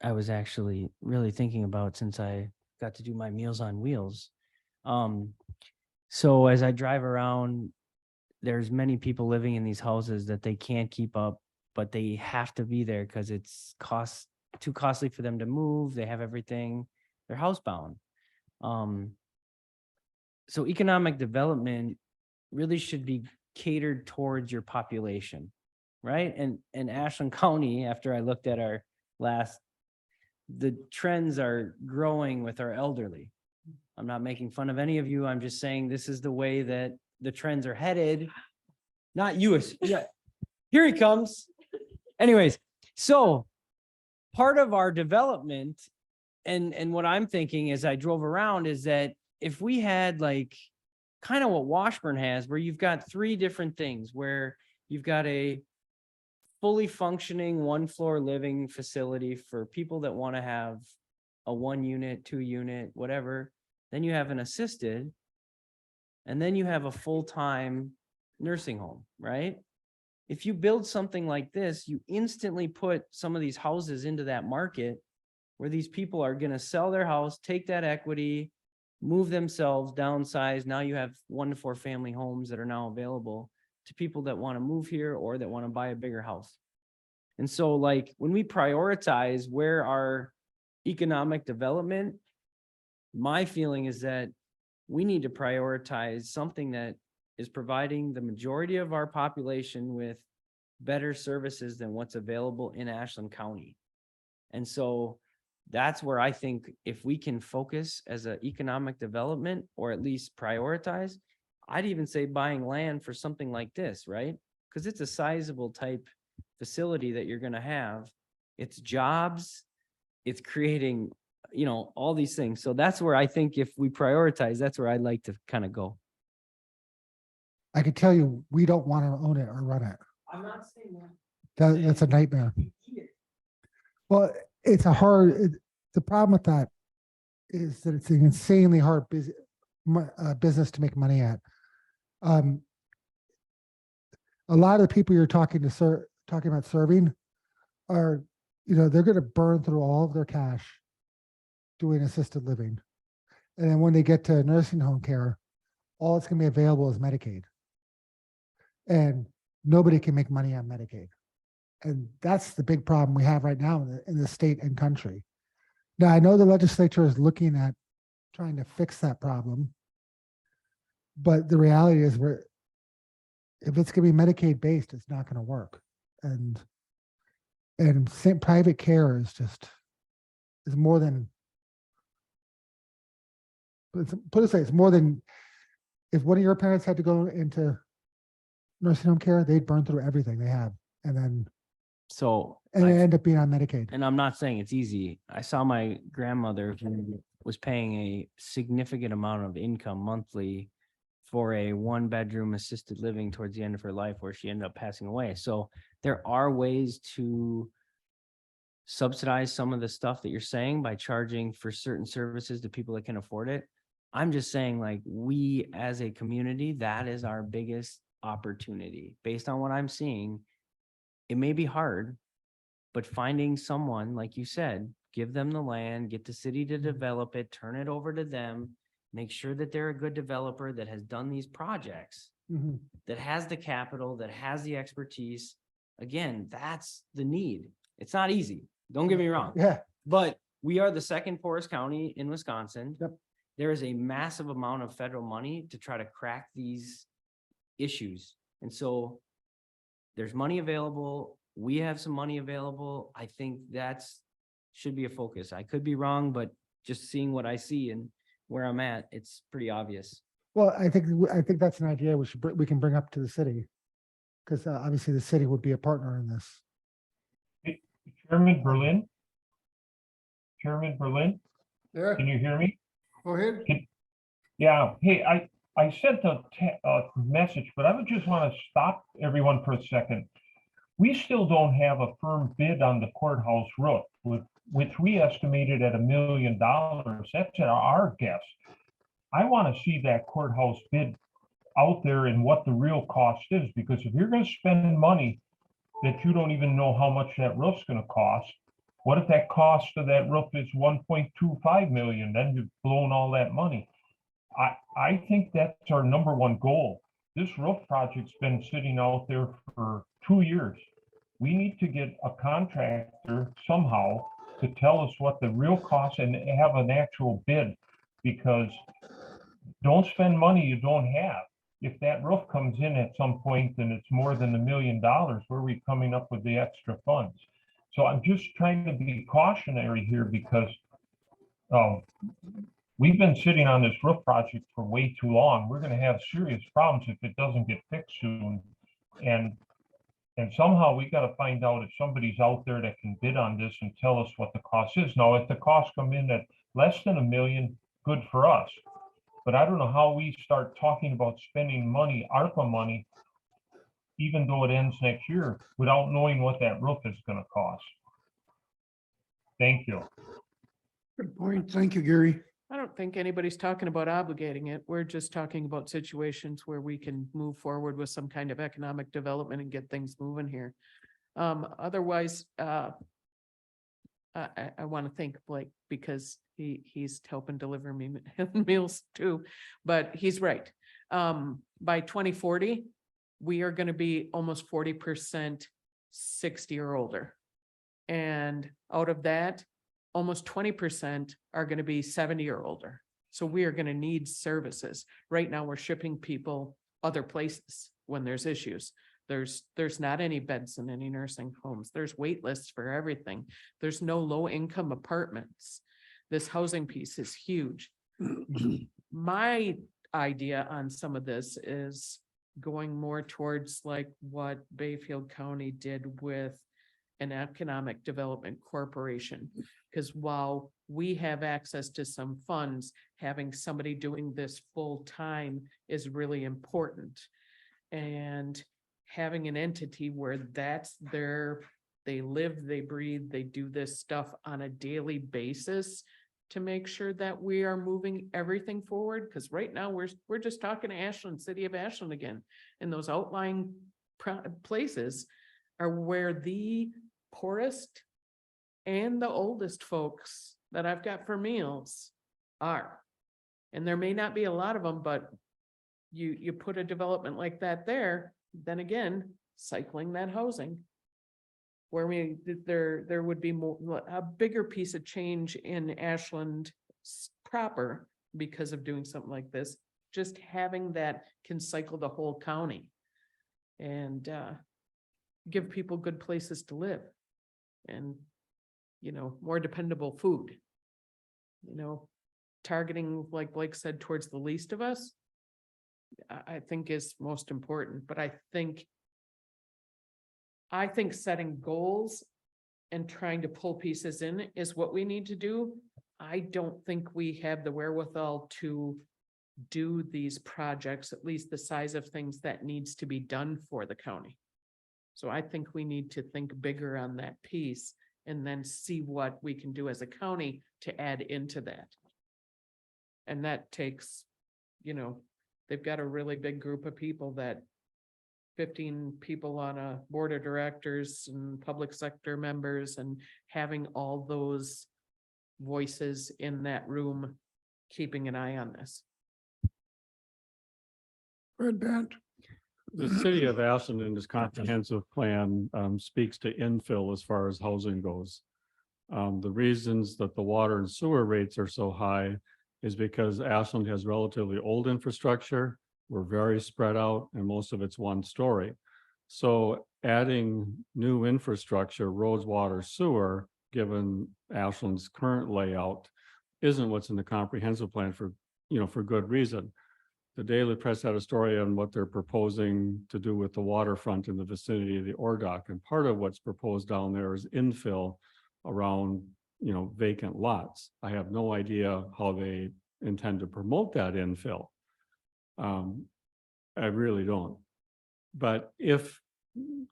I was actually really thinking about since I got to do my Meals on Wheels. So as I drive around, there's many people living in these houses that they can't keep up, but they have to be there because it's too costly for them to move. They have everything, they're housebound. So economic development really should be catered towards your population, right? And Ashland County, after I looked at our the trends are growing with our elderly. I'm not making fun of any of you. I'm just saying this is the way that the trends are headed. Not you. Yeah. Here he comes. Anyways, so part of our development and what I'm thinking as I drove around is that if we had like kind of what Washburn has, where you've got 3 different things, where you've got a fully functioning 1-floor living facility for people that want to have a 1-unit, 2-unit, whatever. Then you have an assisted, and then you have a full-time nursing home, right? If you build something like this, you instantly put some of these houses into that market where these people are going to sell their house, take that equity, move themselves, downsize. Now you have 1 to 4 family homes that are now available to people that want to move here or that want to buy a bigger house. And so like when we prioritize where our economic development, my feeling is that we need to prioritize something that is providing the majority of our population with better services than what's available in Ashland County. And so that's where I think if we can focus as an economic development, or at least prioritize, I'd even say buying land for something like this, right? Because it's a sizable type facility that you're going to have. It's jobs, it's creating, all these things. So that's where I think if we prioritize, that's where I'd like to kind of go. I can tell you, we don't want to own it or run it. I'm not saying that. That's a nightmare. Well, the problem with that is that it's an insanely hard business to make money at. A lot of the people you're talking about serving are, they're going to burn through all of their cash doing assisted living. And then when they get to nursing home care, all that's going to be available is Medicaid. And nobody can make money on Medicaid. And that's the big problem we have right now in the state and country. Now, I know the legislature is looking at trying to fix that problem, but the reality is if it's going to be Medicaid based, it's not going to work. And private care is more than, put it aside, it's more than, if one of your parents had to go into nursing home care, they'd burn through everything they have. And then So. And I- they end up being on Medicaid. And I'm not saying it's easy. I saw my grandmother who was paying a significant amount of income monthly for a one-bedroom assisted living towards the end of her life where she ended up passing away. So there are ways to subsidize some of the stuff that you're saying by charging for certain services to people that can afford it. I'm just saying, like, we as a community, that is our biggest opportunity. Based on what I'm seeing, it may be hard, but finding someone, like you said, give them the land, get the city to develop it, turn it over to them, make sure that they're a good developer that has done these projects, Mhm. that has the capital, that has the expertise. Again, that's the need. It's not easy. Don't get me wrong. Yeah, But we are the second poorest county in Wisconsin. Yep. There is a massive amount of federal money to try to crack these issues. And so there's money available. We have some money available. I think that's should be a focus. I could be wrong, but just seeing what I see and where I'm at, it's pretty obvious. well, I think that's an idea we can bring up to the city. Because obviously the city would be a partner in this. Chairman Berlin? Chairman Berlin, Yeah, can you hear me? go ahead. Yeah, hey, I sent a message, but I would just want to stop everyone for a second. We still don't have a firm bid on the courthouse roof, which we estimated at $1 million. That's our guess. I want to see that courthouse bid out there and what the real cost is, because if you're going to spend money that you don't even know how much that roof's going to cost, what if that cost of that roof is 1.25 million? Then you've blown all that money. I think that's our number one goal. This roof project's been sitting out there for 2 years. We need to get a contractor somehow to tell us what the real cost and have an actual bid, because don't spend money you don't have. If that roof comes in at some point and it's more than $1 million, where are we coming up with the extra funds? So I'm just trying to be cautionary here, because we've been sitting on this roof project for way too long. We're gonna have serious problems if it doesn't get fixed soon. And somehow we gotta find out if somebody's out there that can bid on this and tell us what the cost is. Now, if the costs come in at less than $1 million, good for us. But I don't know how we start talking about spending money, ARPA money, even though it ends next year, without knowing what that roof is gonna cost. Thank you. Good point. Thank you, Gary. I don't think anybody's talking about obligating it. We're just talking about situations where we can move forward with some kind of economic development and get things moving here. Otherwise, I want to thank Blake because he's helping deliver me meals too, but he's right. By 2040, we are going to be almost 40% 60 or older. And out of that, almost 20% are going to be 70 or older. So we are going to need services. Right now, we're shipping people other places when there's issues. There's not any beds in any nursing homes. There's wait lists for everything. There's no low income apartments. This housing piece is huge. My idea on some of this is going more towards like what Bayfield County did with an economic development corporation. Because while we have access to some funds, having somebody doing this full time is really important. And having an entity where that's they live, they breathe, they do this stuff on a daily basis to make sure that we are moving everything forward. Because right now we're just talking to Ashland, city of Ashland again, and those outlying places are where the poorest and the oldest folks that I've got for meals are. And there may not be a lot of them, but you put a development like that there, then again, cycling that housing. Where there would be a bigger piece of change in Ashland proper because of doing something like this, just having that can cycle the whole county and give people good places to live and, more dependable food, targeting, like Blake said, towards the least of us, I think is most important. But I think I think setting goals and trying to pull pieces in is what we need to do. I don't think we have the wherewithal to do these projects, at least the size of things that needs to be done for the county. So I think we need to think bigger on that piece and then see what we can do as a county to add into that. And that takes, they've got a really big group of people, that 15 people on a board of directors and public sector members, and having all those voices in that room, keeping an eye on this. Red Band. The city of Ashland in this comprehensive plan speaks to infill as far as housing goes. The reasons that the water and sewer rates are so high is because Ashland has relatively old infrastructure. We're very spread out and most of it's one story. So adding new infrastructure, roads, water, sewer, given Ashland's current layout, isn't what's in the comprehensive plan for good reason. The Daily Press had a story on what they're proposing to do with the waterfront in the vicinity of the Ordock. And part of what's proposed down there is infill around, vacant lots. I have no idea how they intend to promote that infill. I really don't. But if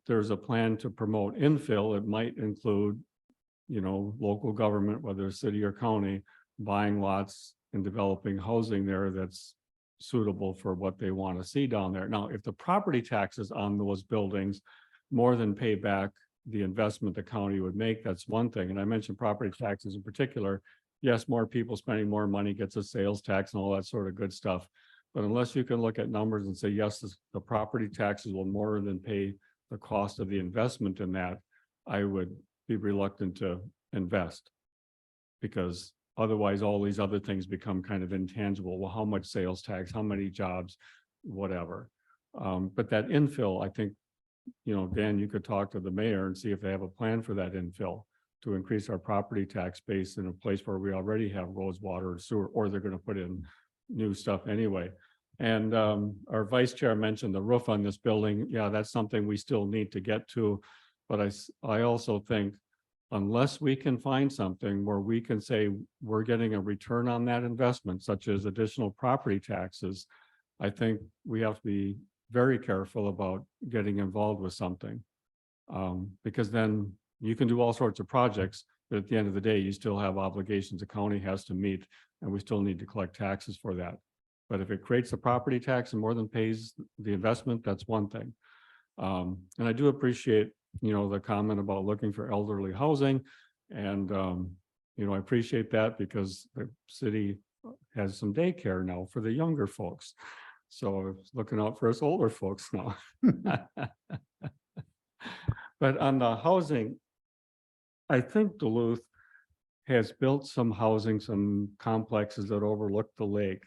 there's a plan to promote infill, it might include, local government, whether city or county, buying lots and developing housing there that's suitable for what they want to see down there. Now, if the property taxes on those buildings more than pay back the investment the county would make, that's one thing. And I mentioned property taxes in particular. Yes, more people spending more money gets a sales tax and all that sort of good stuff. But unless you can look at numbers and say, yes, the property taxes will more than pay the cost of the investment in that, I would be reluctant to invest. Because otherwise, all these other things become kind of intangible. Well, how much sales tax, how many jobs, whatever. But that infill, I think, Dan, you could talk to the mayor and see if they have a plan for that infill to increase our property tax base in a place where we already have roads, water, and sewer, or they're going to put in new stuff anyway. And our vice chair mentioned the roof on this building. Yeah, that's something we still need to get to. But I also think unless we can find something where we can say we're getting a return on that investment, such as additional property taxes, I think we have to be very careful about getting involved with something. Because then you can do all sorts of projects, but at the end of the day, you still have obligations the county has to meet, and we still need to collect taxes for that. But if it creates a property tax and more than pays the investment, that's one thing. And I do appreciate, the comment about looking for elderly housing. And, I appreciate that because the city has some daycare now for the younger folks. So it's looking out for us older folks now. But on the housing, I think Duluth has built some housing, some complexes that overlook the lake.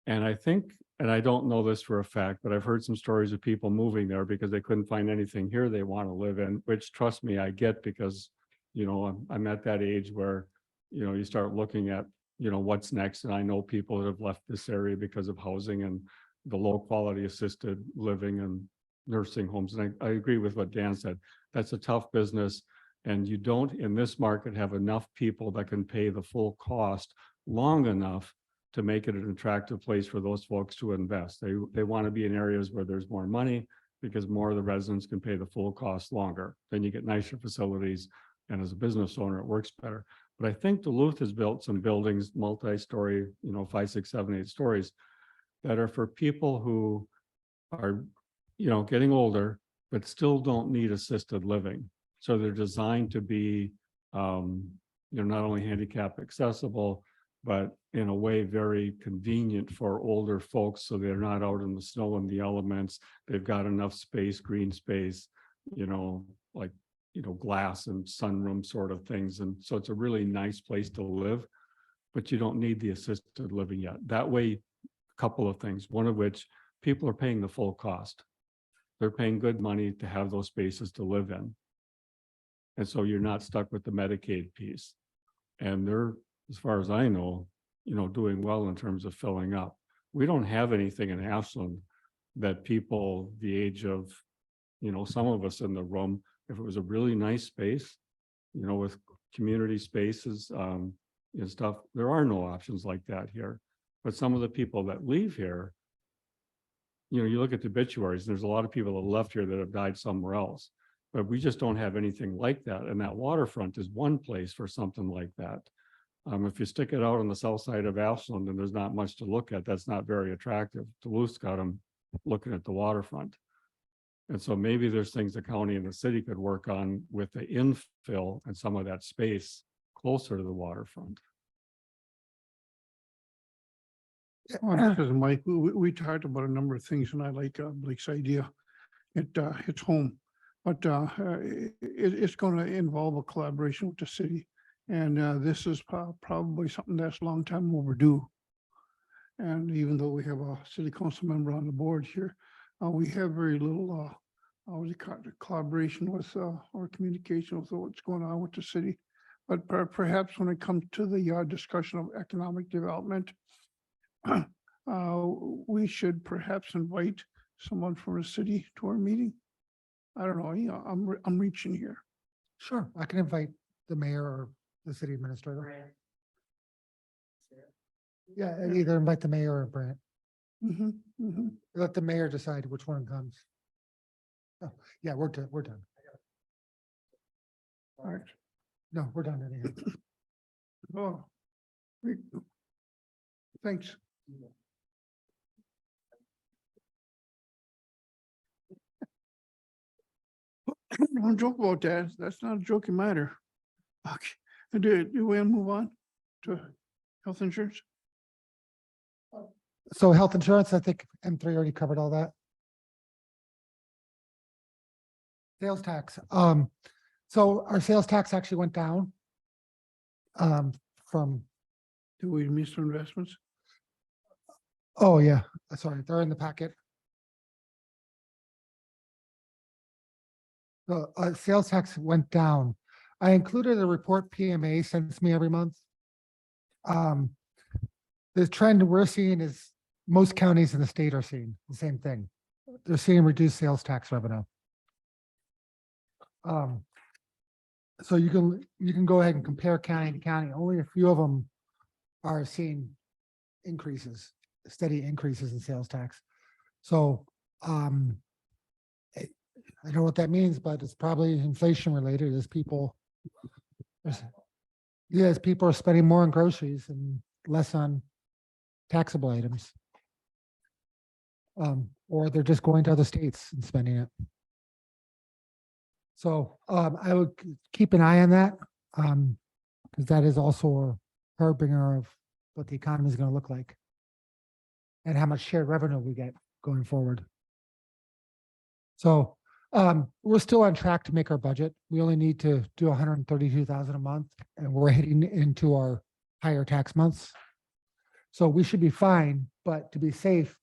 And I think, and I don't know this for a fact, but I've heard some stories of people moving there because they couldn't find anything here they want to live in, which trust me, I get, because, I'm at that age where, you start looking at, what's next. And I know people that have left this area because of housing and the low quality assisted living and nursing homes. And I agree with what Dan said. That's a tough business. And you don't in this market have enough people that can pay the full cost long enough to make it an attractive place for those folks to invest. They want to be in areas where there's more money because more of the residents can pay the full cost longer. Then you get nicer facilities. And as a business owner, it works better. But I think Duluth has built some buildings, multi-story, 5, 6, 7, 8 stories that are for people who are, getting older, but still don't need assisted living. So they're designed to be, not only handicap accessible, but in a way very convenient for older folks. So they're not out in the snow and the elements. They've got enough space, green space, glass and sunroom sort of things. And so it's a really nice place to live, but you don't need the assisted living yet. That way, a couple of things, one of which people are paying the full cost. They're paying good money to have those spaces to live in. And so you're not stuck with the Medicaid piece. And they're, as far as I know, doing well in terms of filling up. We don't have anything in Ashland that people the age of, some of us in the room if it was a really nice space, you know, with community spaces, and stuff, there are no options like that here. But some of the people that leave here, you know, you look at the obituaries, there's a lot of people that left here that have died somewhere else. But we just don't have anything like that. And that waterfront is one place for something like that. If you stick it out on the south side of Ashland and there's not much to look at, that's not very attractive. Duluth's got them looking at the waterfront. And so maybe there's things the county and the city could work on with the infill and some of that space closer to the waterfront. Well, because Mike, we talked about a number of things and I like Blake's idea. It's home, but it's going to involve a collaboration with the city. And this is probably something that's a long time overdue. And even though we have a city council member on the board here, we have very little collaboration with or communication with what's going on with the city. But perhaps when it comes to the discussion of economic development, we should perhaps invite someone from the city to our meeting. I don't know, I'm reaching here. Sure, I can invite the mayor or the city administrator. Yeah, either invite the mayor or Brant. Mhm, mhm. Let the mayor decide which one comes. Oh, yeah, we're done. All right. No, we're done anyhow. Oh. Thanks. Don't joke about that. That's not a joking matter. Okay, do we move on to health insurance? So health insurance, I think M3 already covered all that. Sales tax, so our sales tax actually went down. From, Do we miss some investments? oh yeah, sorry, they're in the packet. The sales tax went down. I included a report PMA sends me every month. The trend we're seeing is most counties in the state are seeing the same thing. They're seeing reduced sales tax revenue. So you can go ahead and compare county to county. Only a few of them are seeing increases, steady increases in sales tax. So I don't know what that means, but it's probably inflation related as people. Yes, people are spending more on groceries and less on taxable items. Or they're just going to other states and spending it. So I would keep an eye on that, because that is also a harbinger of what the economy is going to look like and how much shared revenue we get going forward. So we're still on track to make our budget. We only need to do 132,000 a month, and we're heading into our higher tax months. So we should be fine, but to be safe,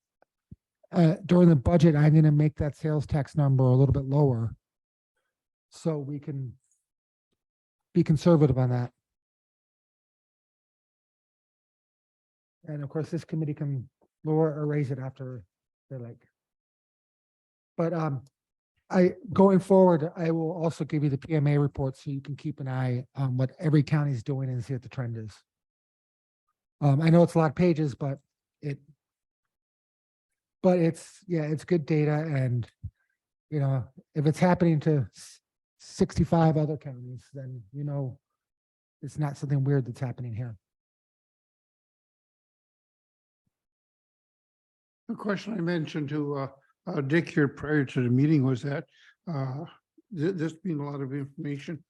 during the budget, I'm going to make that sales tax number a little bit lower so we can be conservative on that. And of course, this committee can lower or raise it after they like. But going forward, I will also give you the PMA report so you can keep an eye on what every county is doing and see what the trend is. I know it's a lot of pages, but it's good data, and you know, if it's happening to 65 other counties, then you know it's not something weird that's happening here. The question I mentioned to Dick here prior to the meeting was that this being a lot of information.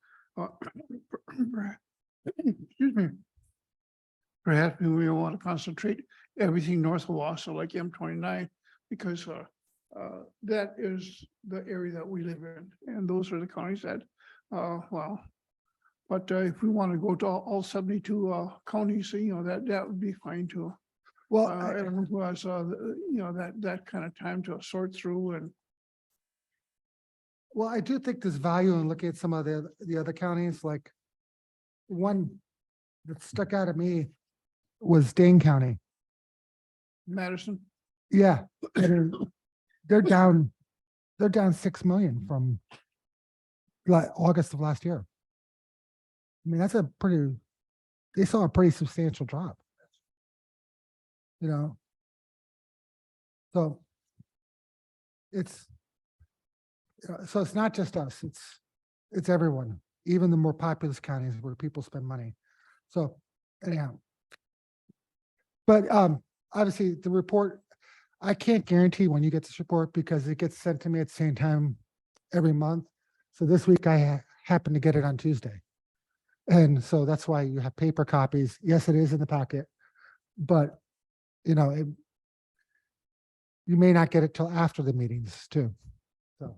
Excuse me. Perhaps we want to concentrate everything north of Wausau, like M29, because that is the area that we live in, and those are the counties that, well, but if we want to go to all 72 counties, you know, that would be fine too. Well, Everyone who has, you know, that kind of time to sort through and. well, I do think there's value in looking at some of the other counties, like one that stuck out at me was Dane County. Madison. Yeah, they're down 6 million from August of last year. I mean, they saw a pretty substantial drop. You know? So so it's not just us, it's everyone, even the more populous counties where people spend money. So anyhow. But obviously the report, I can't guarantee when you get this report because it gets sent to me at the same time every month. So this week I happened to get it on Tuesday. And so that's why you have paper copies. Yes, it is in the packet, but you know, you may not get it till after the meetings too. So.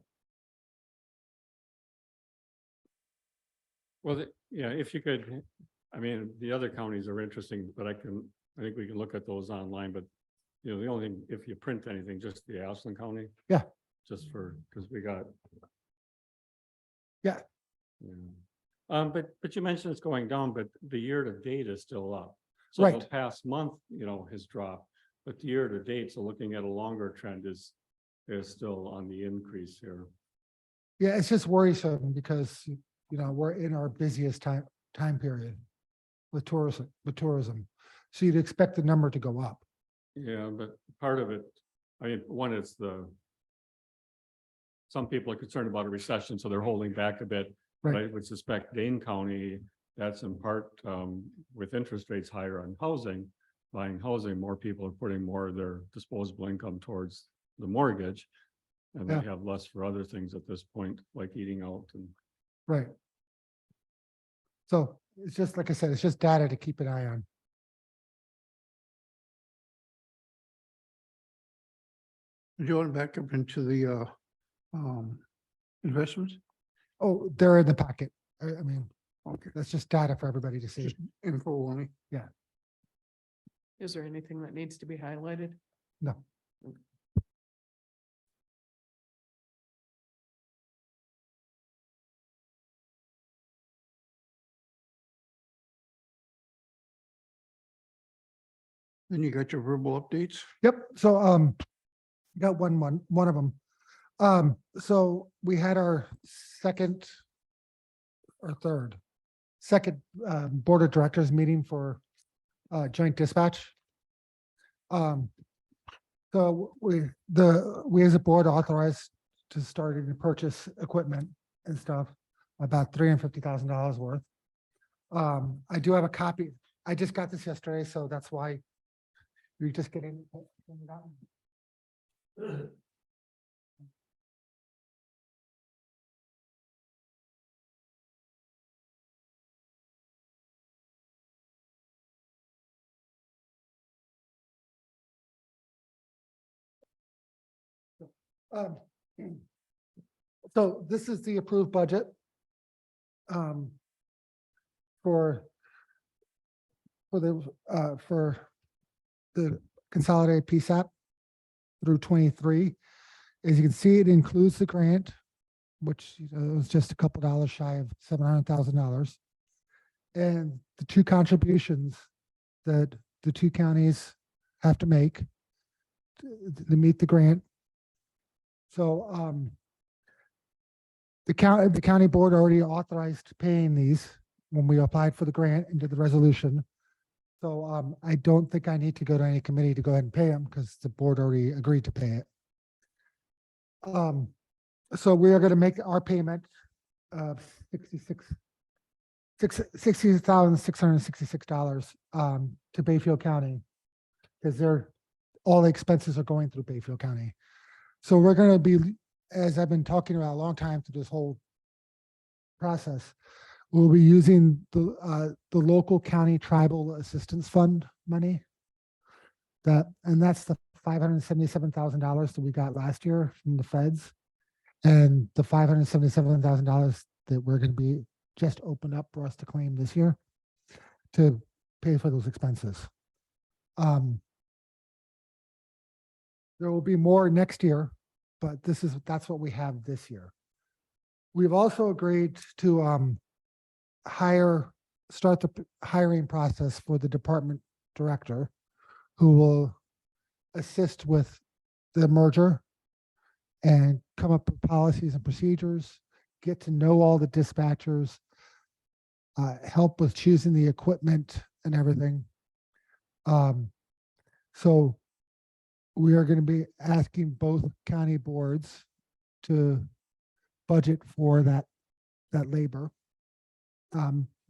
Well, yeah, if you could, I mean, the other counties are interesting, but I think we can look at those online, but you know, the only thing, if you print anything, just the Ashland County. Yeah. Just because we got. Yeah. But you mentioned it's going down, but the year to date is still up. So Right. the past month, you know, has dropped, but the year to date, so looking at a longer trend is still on the increase here. Yeah, it's just worrisome because, you know, we're in our busiest time period with tourism. So you'd expect the number to go up. Yeah, but part of it, I mean, one is some people are concerned about a recession, so they're holding back a bit. But I Right. would suspect Dane County, that's in part with interest rates higher on housing, buying housing, more people are putting more of their disposable income towards the mortgage. And they Yeah. have less for other things at this point, like eating out and. Right. So it's just, like I said, it's just data to keep an eye on. Do you want back up into the investments? Oh, they're in the packet. I mean, Okay, that's just data for everybody to see. just info only. Is there anything that needs to be highlighted? No. Then you got your verbal updates. Yep. So, got one of them. So we had our second board of directors meeting for joint dispatch. So we as a board authorized to start to purchase equipment and stuff, about $350,000 worth. I do have a copy. I just got this yesterday, so that's why you're just getting. So this is the approved budget for the consolidated PSAP through 23. As you can see, it includes the grant, which was just a couple dollars shy of $700,000, and the two contributions that the two counties have to make to meet the grant. So the county board already authorized paying these when we applied for the grant and did the resolution. So I don't think I need to go to any committee to go ahead and pay them because the board already agreed to pay it. So we are going to make our payment of $60,666 to Bayfield County because all the expenses are going through Bayfield County. So we're going to be, as I've been talking about a long time through this whole process, we'll be using the local county tribal assistance fund money. And that's the $577,000 that we got last year from the feds, and the $577,000 that we're going to be just opened up for us to claim this year to pay for those expenses. There will be more next year, but that's what we have this year. We've also agreed to start the hiring process for the department director, who will assist with the merger and come up with policies and procedures get to know all the dispatchers, help with choosing the equipment and everything. So we are going to be asking both county boards to budget for that labor.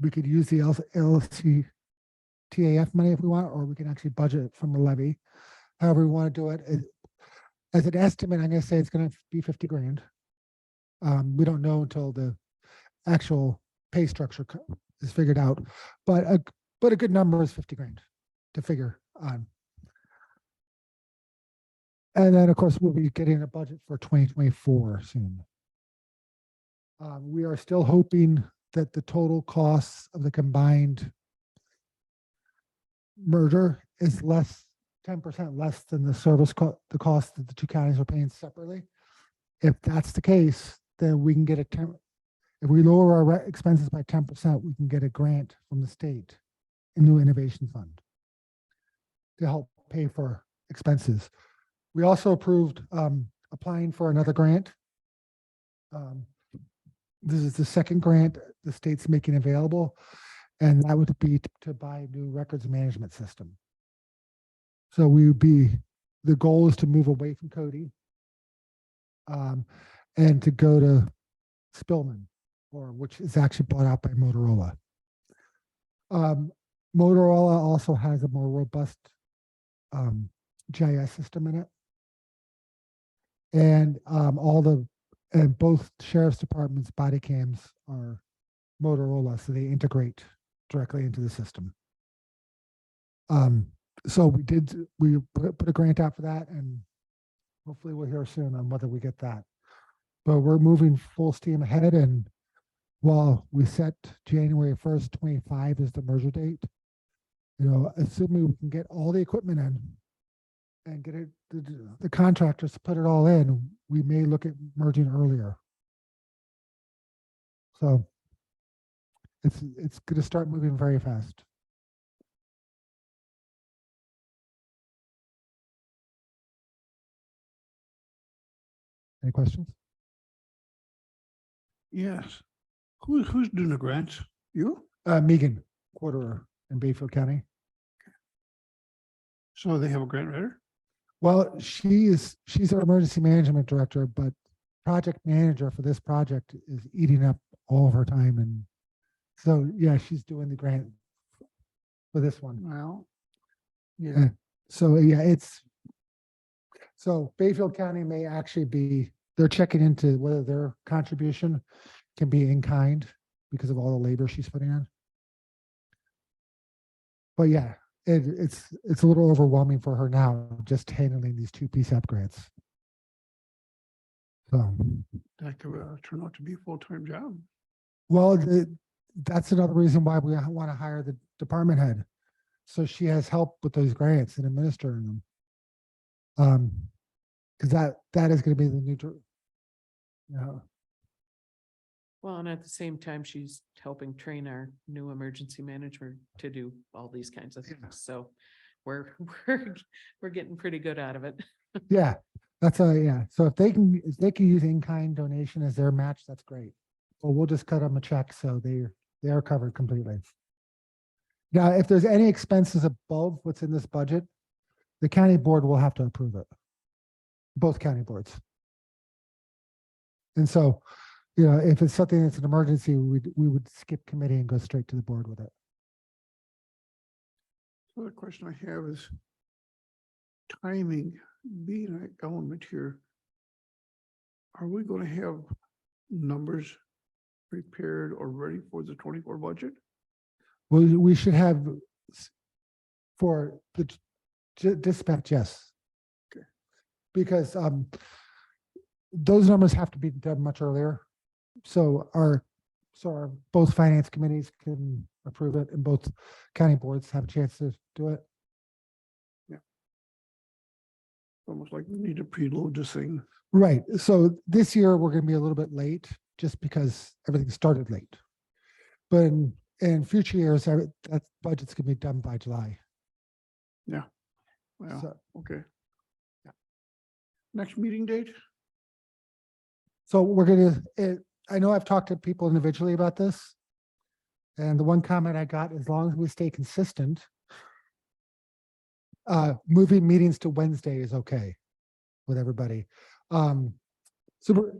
We could use the LC TAF money if we want, or we can actually budget from the levy. However we want to do it. As an estimate, I'm going to say it's going to be 50 grand. We don't know until the actual pay structure is figured out, but a good number is 50 grand to figure on. And then, of course, we'll be getting a budget for 2024 soon. We are still hoping that the total costs of the combined merger is 10% less than the the cost that the two counties are paying separately. If that's the case, then we can get if we lower our expenses by 10%, we can get a grant from the state, a new innovation fund, to help pay for expenses. We also approved applying for another grant. This is the second grant the state's making available, and that would be to buy a new records management system. So the goal is to move away from Cody and to go to Spillman, which is actually bought out by Motorola. Motorola also has a more robust GIS system in it. And both sheriff's departments' body cams are Motorola, so they integrate directly into the system. So we put a grant out for that, and hopefully we'll hear soon on whether we get that. But we're moving full steam ahead, and while we set January 1st, 25 as the merger date, assuming we can get all the equipment in and get the contractors to put it all in, we may look at merging earlier. So it's going to start moving very fast. Any questions? Yes. Who's doing the grants? You? Megan Quarterer in Bayfield County. So they have a grant writer? Well, she's our emergency management director, but project manager for this project is eating up all of her time. And so, yeah, she's doing the grant for this one. Well, yeah. So, yeah, so Bayfield County may actually they're checking into whether their contribution can be in kind because of all the labor she's putting in. But yeah, it's a little overwhelming for her now, just handling these two PSAP grants. So That could turn out to be a full-time job. well, that's another reason why we want to hire the department head, so she has help with those grants and administering them. Because that is going to be the new, Well, and at the same time, she's helping train our new emergency manager to do all these kinds of things. So we're getting pretty good out of it. yeah, yeah. So if they can use in-kind donation as their match, that's great. Well, we'll just cut them a check so they are covered completely. Now, if there's any expenses above what's in this budget, the county board will have to approve it. Both county boards. And so, if it's something that's an emergency, we would skip committee and go straight to the board with it. So the question I have is timing being an element here. Are we going to have numbers prepared or ready for the 24 budget? Well, we should have for the dispatch, yes. Okay. Because those numbers have to be done much earlier. So our both finance committees can approve it and both county boards have a chance to do it. Almost like we need to preload this thing. Right. So this year we're going to be a little bit late just because everything started late. But in future years, that budget's going to be done by July. Yeah. Well, So- okay. Next meeting date? So we're going to, I know I've talked to people individually about this. And the one comment I got, as long as we stay consistent, moving meetings to Wednesday is okay with everybody. Super,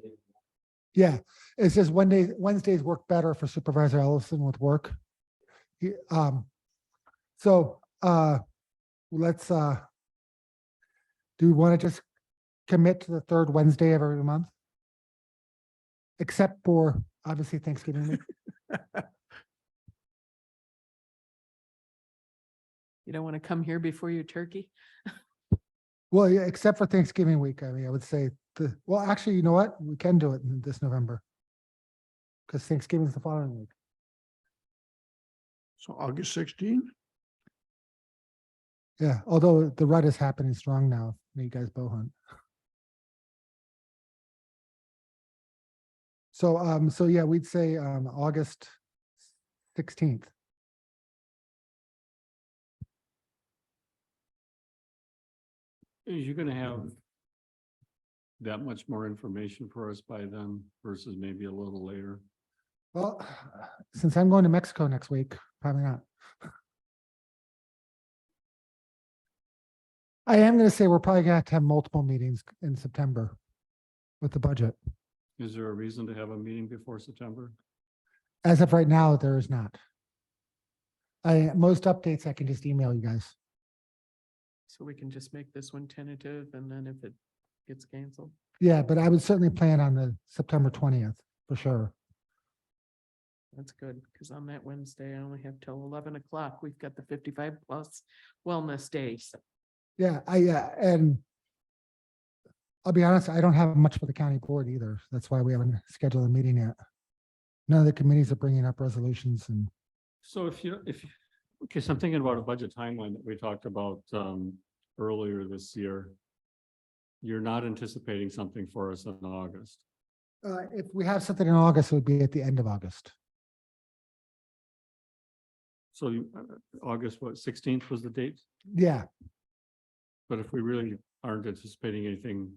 yeah, it's just Wednesdays work better for Supervisor Ellison with work. So let's do we want to just commit to the third Wednesday of every month? Except for obviously Thanksgiving week. You don't want to come here before your turkey? Well, yeah, except for Thanksgiving week. I mean, I would say well, actually, you know what? We can do it in this November. Because Thanksgiving is the following week. So August 16th? Yeah, although the rut is happening strong now. You guys bow hunt. So yeah, we'd say August 16th. You're gonna have that much more information for us by then versus maybe a little later. Well, since I'm going to Mexico next week, probably not. I am going to say we're probably going to have multiple meetings in September with the budget. Is there a reason to have a meeting before September? As of right now, there is not. Most updates I can just email you guys. So we can just make this one tentative and then if it gets canceled. Yeah, but I would certainly plan on the September 20th for sure. That's good, because on that Wednesday, I only have till 11 o'clock. We've got the 55 plus wellness days. Yeah, and I'll be honest, I don't have much for the county board either. That's why we haven't scheduled a meeting yet. None of the committees are bringing up resolutions and So okay, so I'm thinking about a budget timeline that we talked about earlier this year. You're not anticipating something for us in August. if we have something in August, it would be at the end of August. So August, what, 16th was the date? Yeah, But if we really aren't anticipating anything,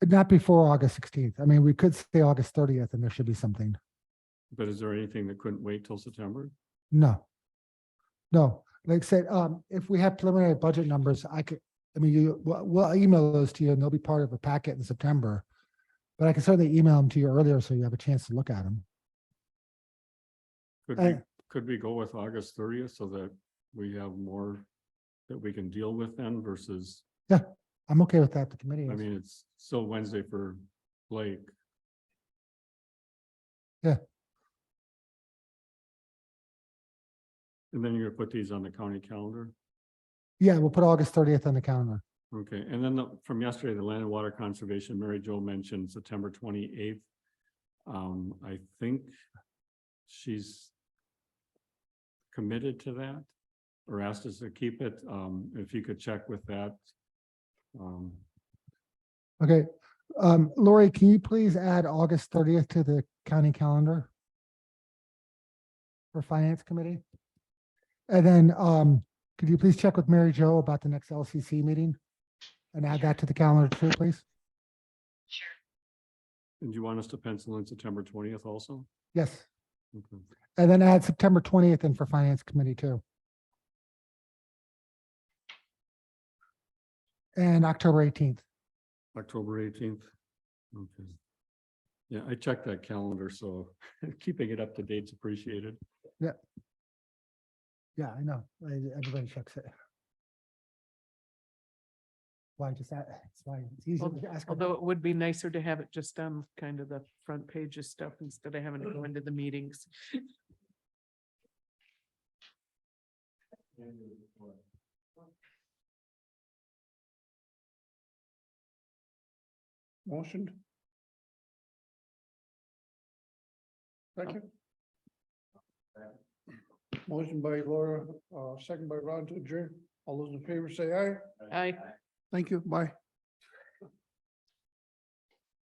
but not before August 16th. I mean, we could say August 30th and there should be something. but is there anything that couldn't wait till September? No. No, like I said, if we have preliminary budget numbers, we'll email those to you and they'll be part of a packet in September. But I can certainly email them to you earlier so you have a chance to look at them. Could we go with August 30th so that we have more that we can deal with then versus, I'm okay with that. The committee I is. mean, it's still Wednesday for Blake. Yeah. And then you're gonna put these on the county calendar? Yeah, we'll put August 30th on the calendar. Okay, and then from yesterday, the Land and Water Conservation, Mary Jo mentioned September 28th. I think she's committed to that or asked us to keep it. If you could check with that. Okay. Lori, can you please add August 30th to the county calendar? For Finance Committee? And then could you please check with Mary Jo about the next LCC meeting? And add that to the calendar too, please? Sure. And do you want us to pencil in September 20th also? Yes. Okay. And then add September 20th in for Finance Committee too. And October 18th. October 18th. Okay. Yeah, I checked that calendar, so keeping it up to date's appreciated. Yeah, I know. Everybody checks it. Why just that? It's why it's easy to ask. Although it would be nicer to have it just on kind of the front page of stuff instead of having to go into the meetings. Motion. Second. Motion by Laura, second by Ron to adjourn. All those in favor say aye. I Thank you. Bye.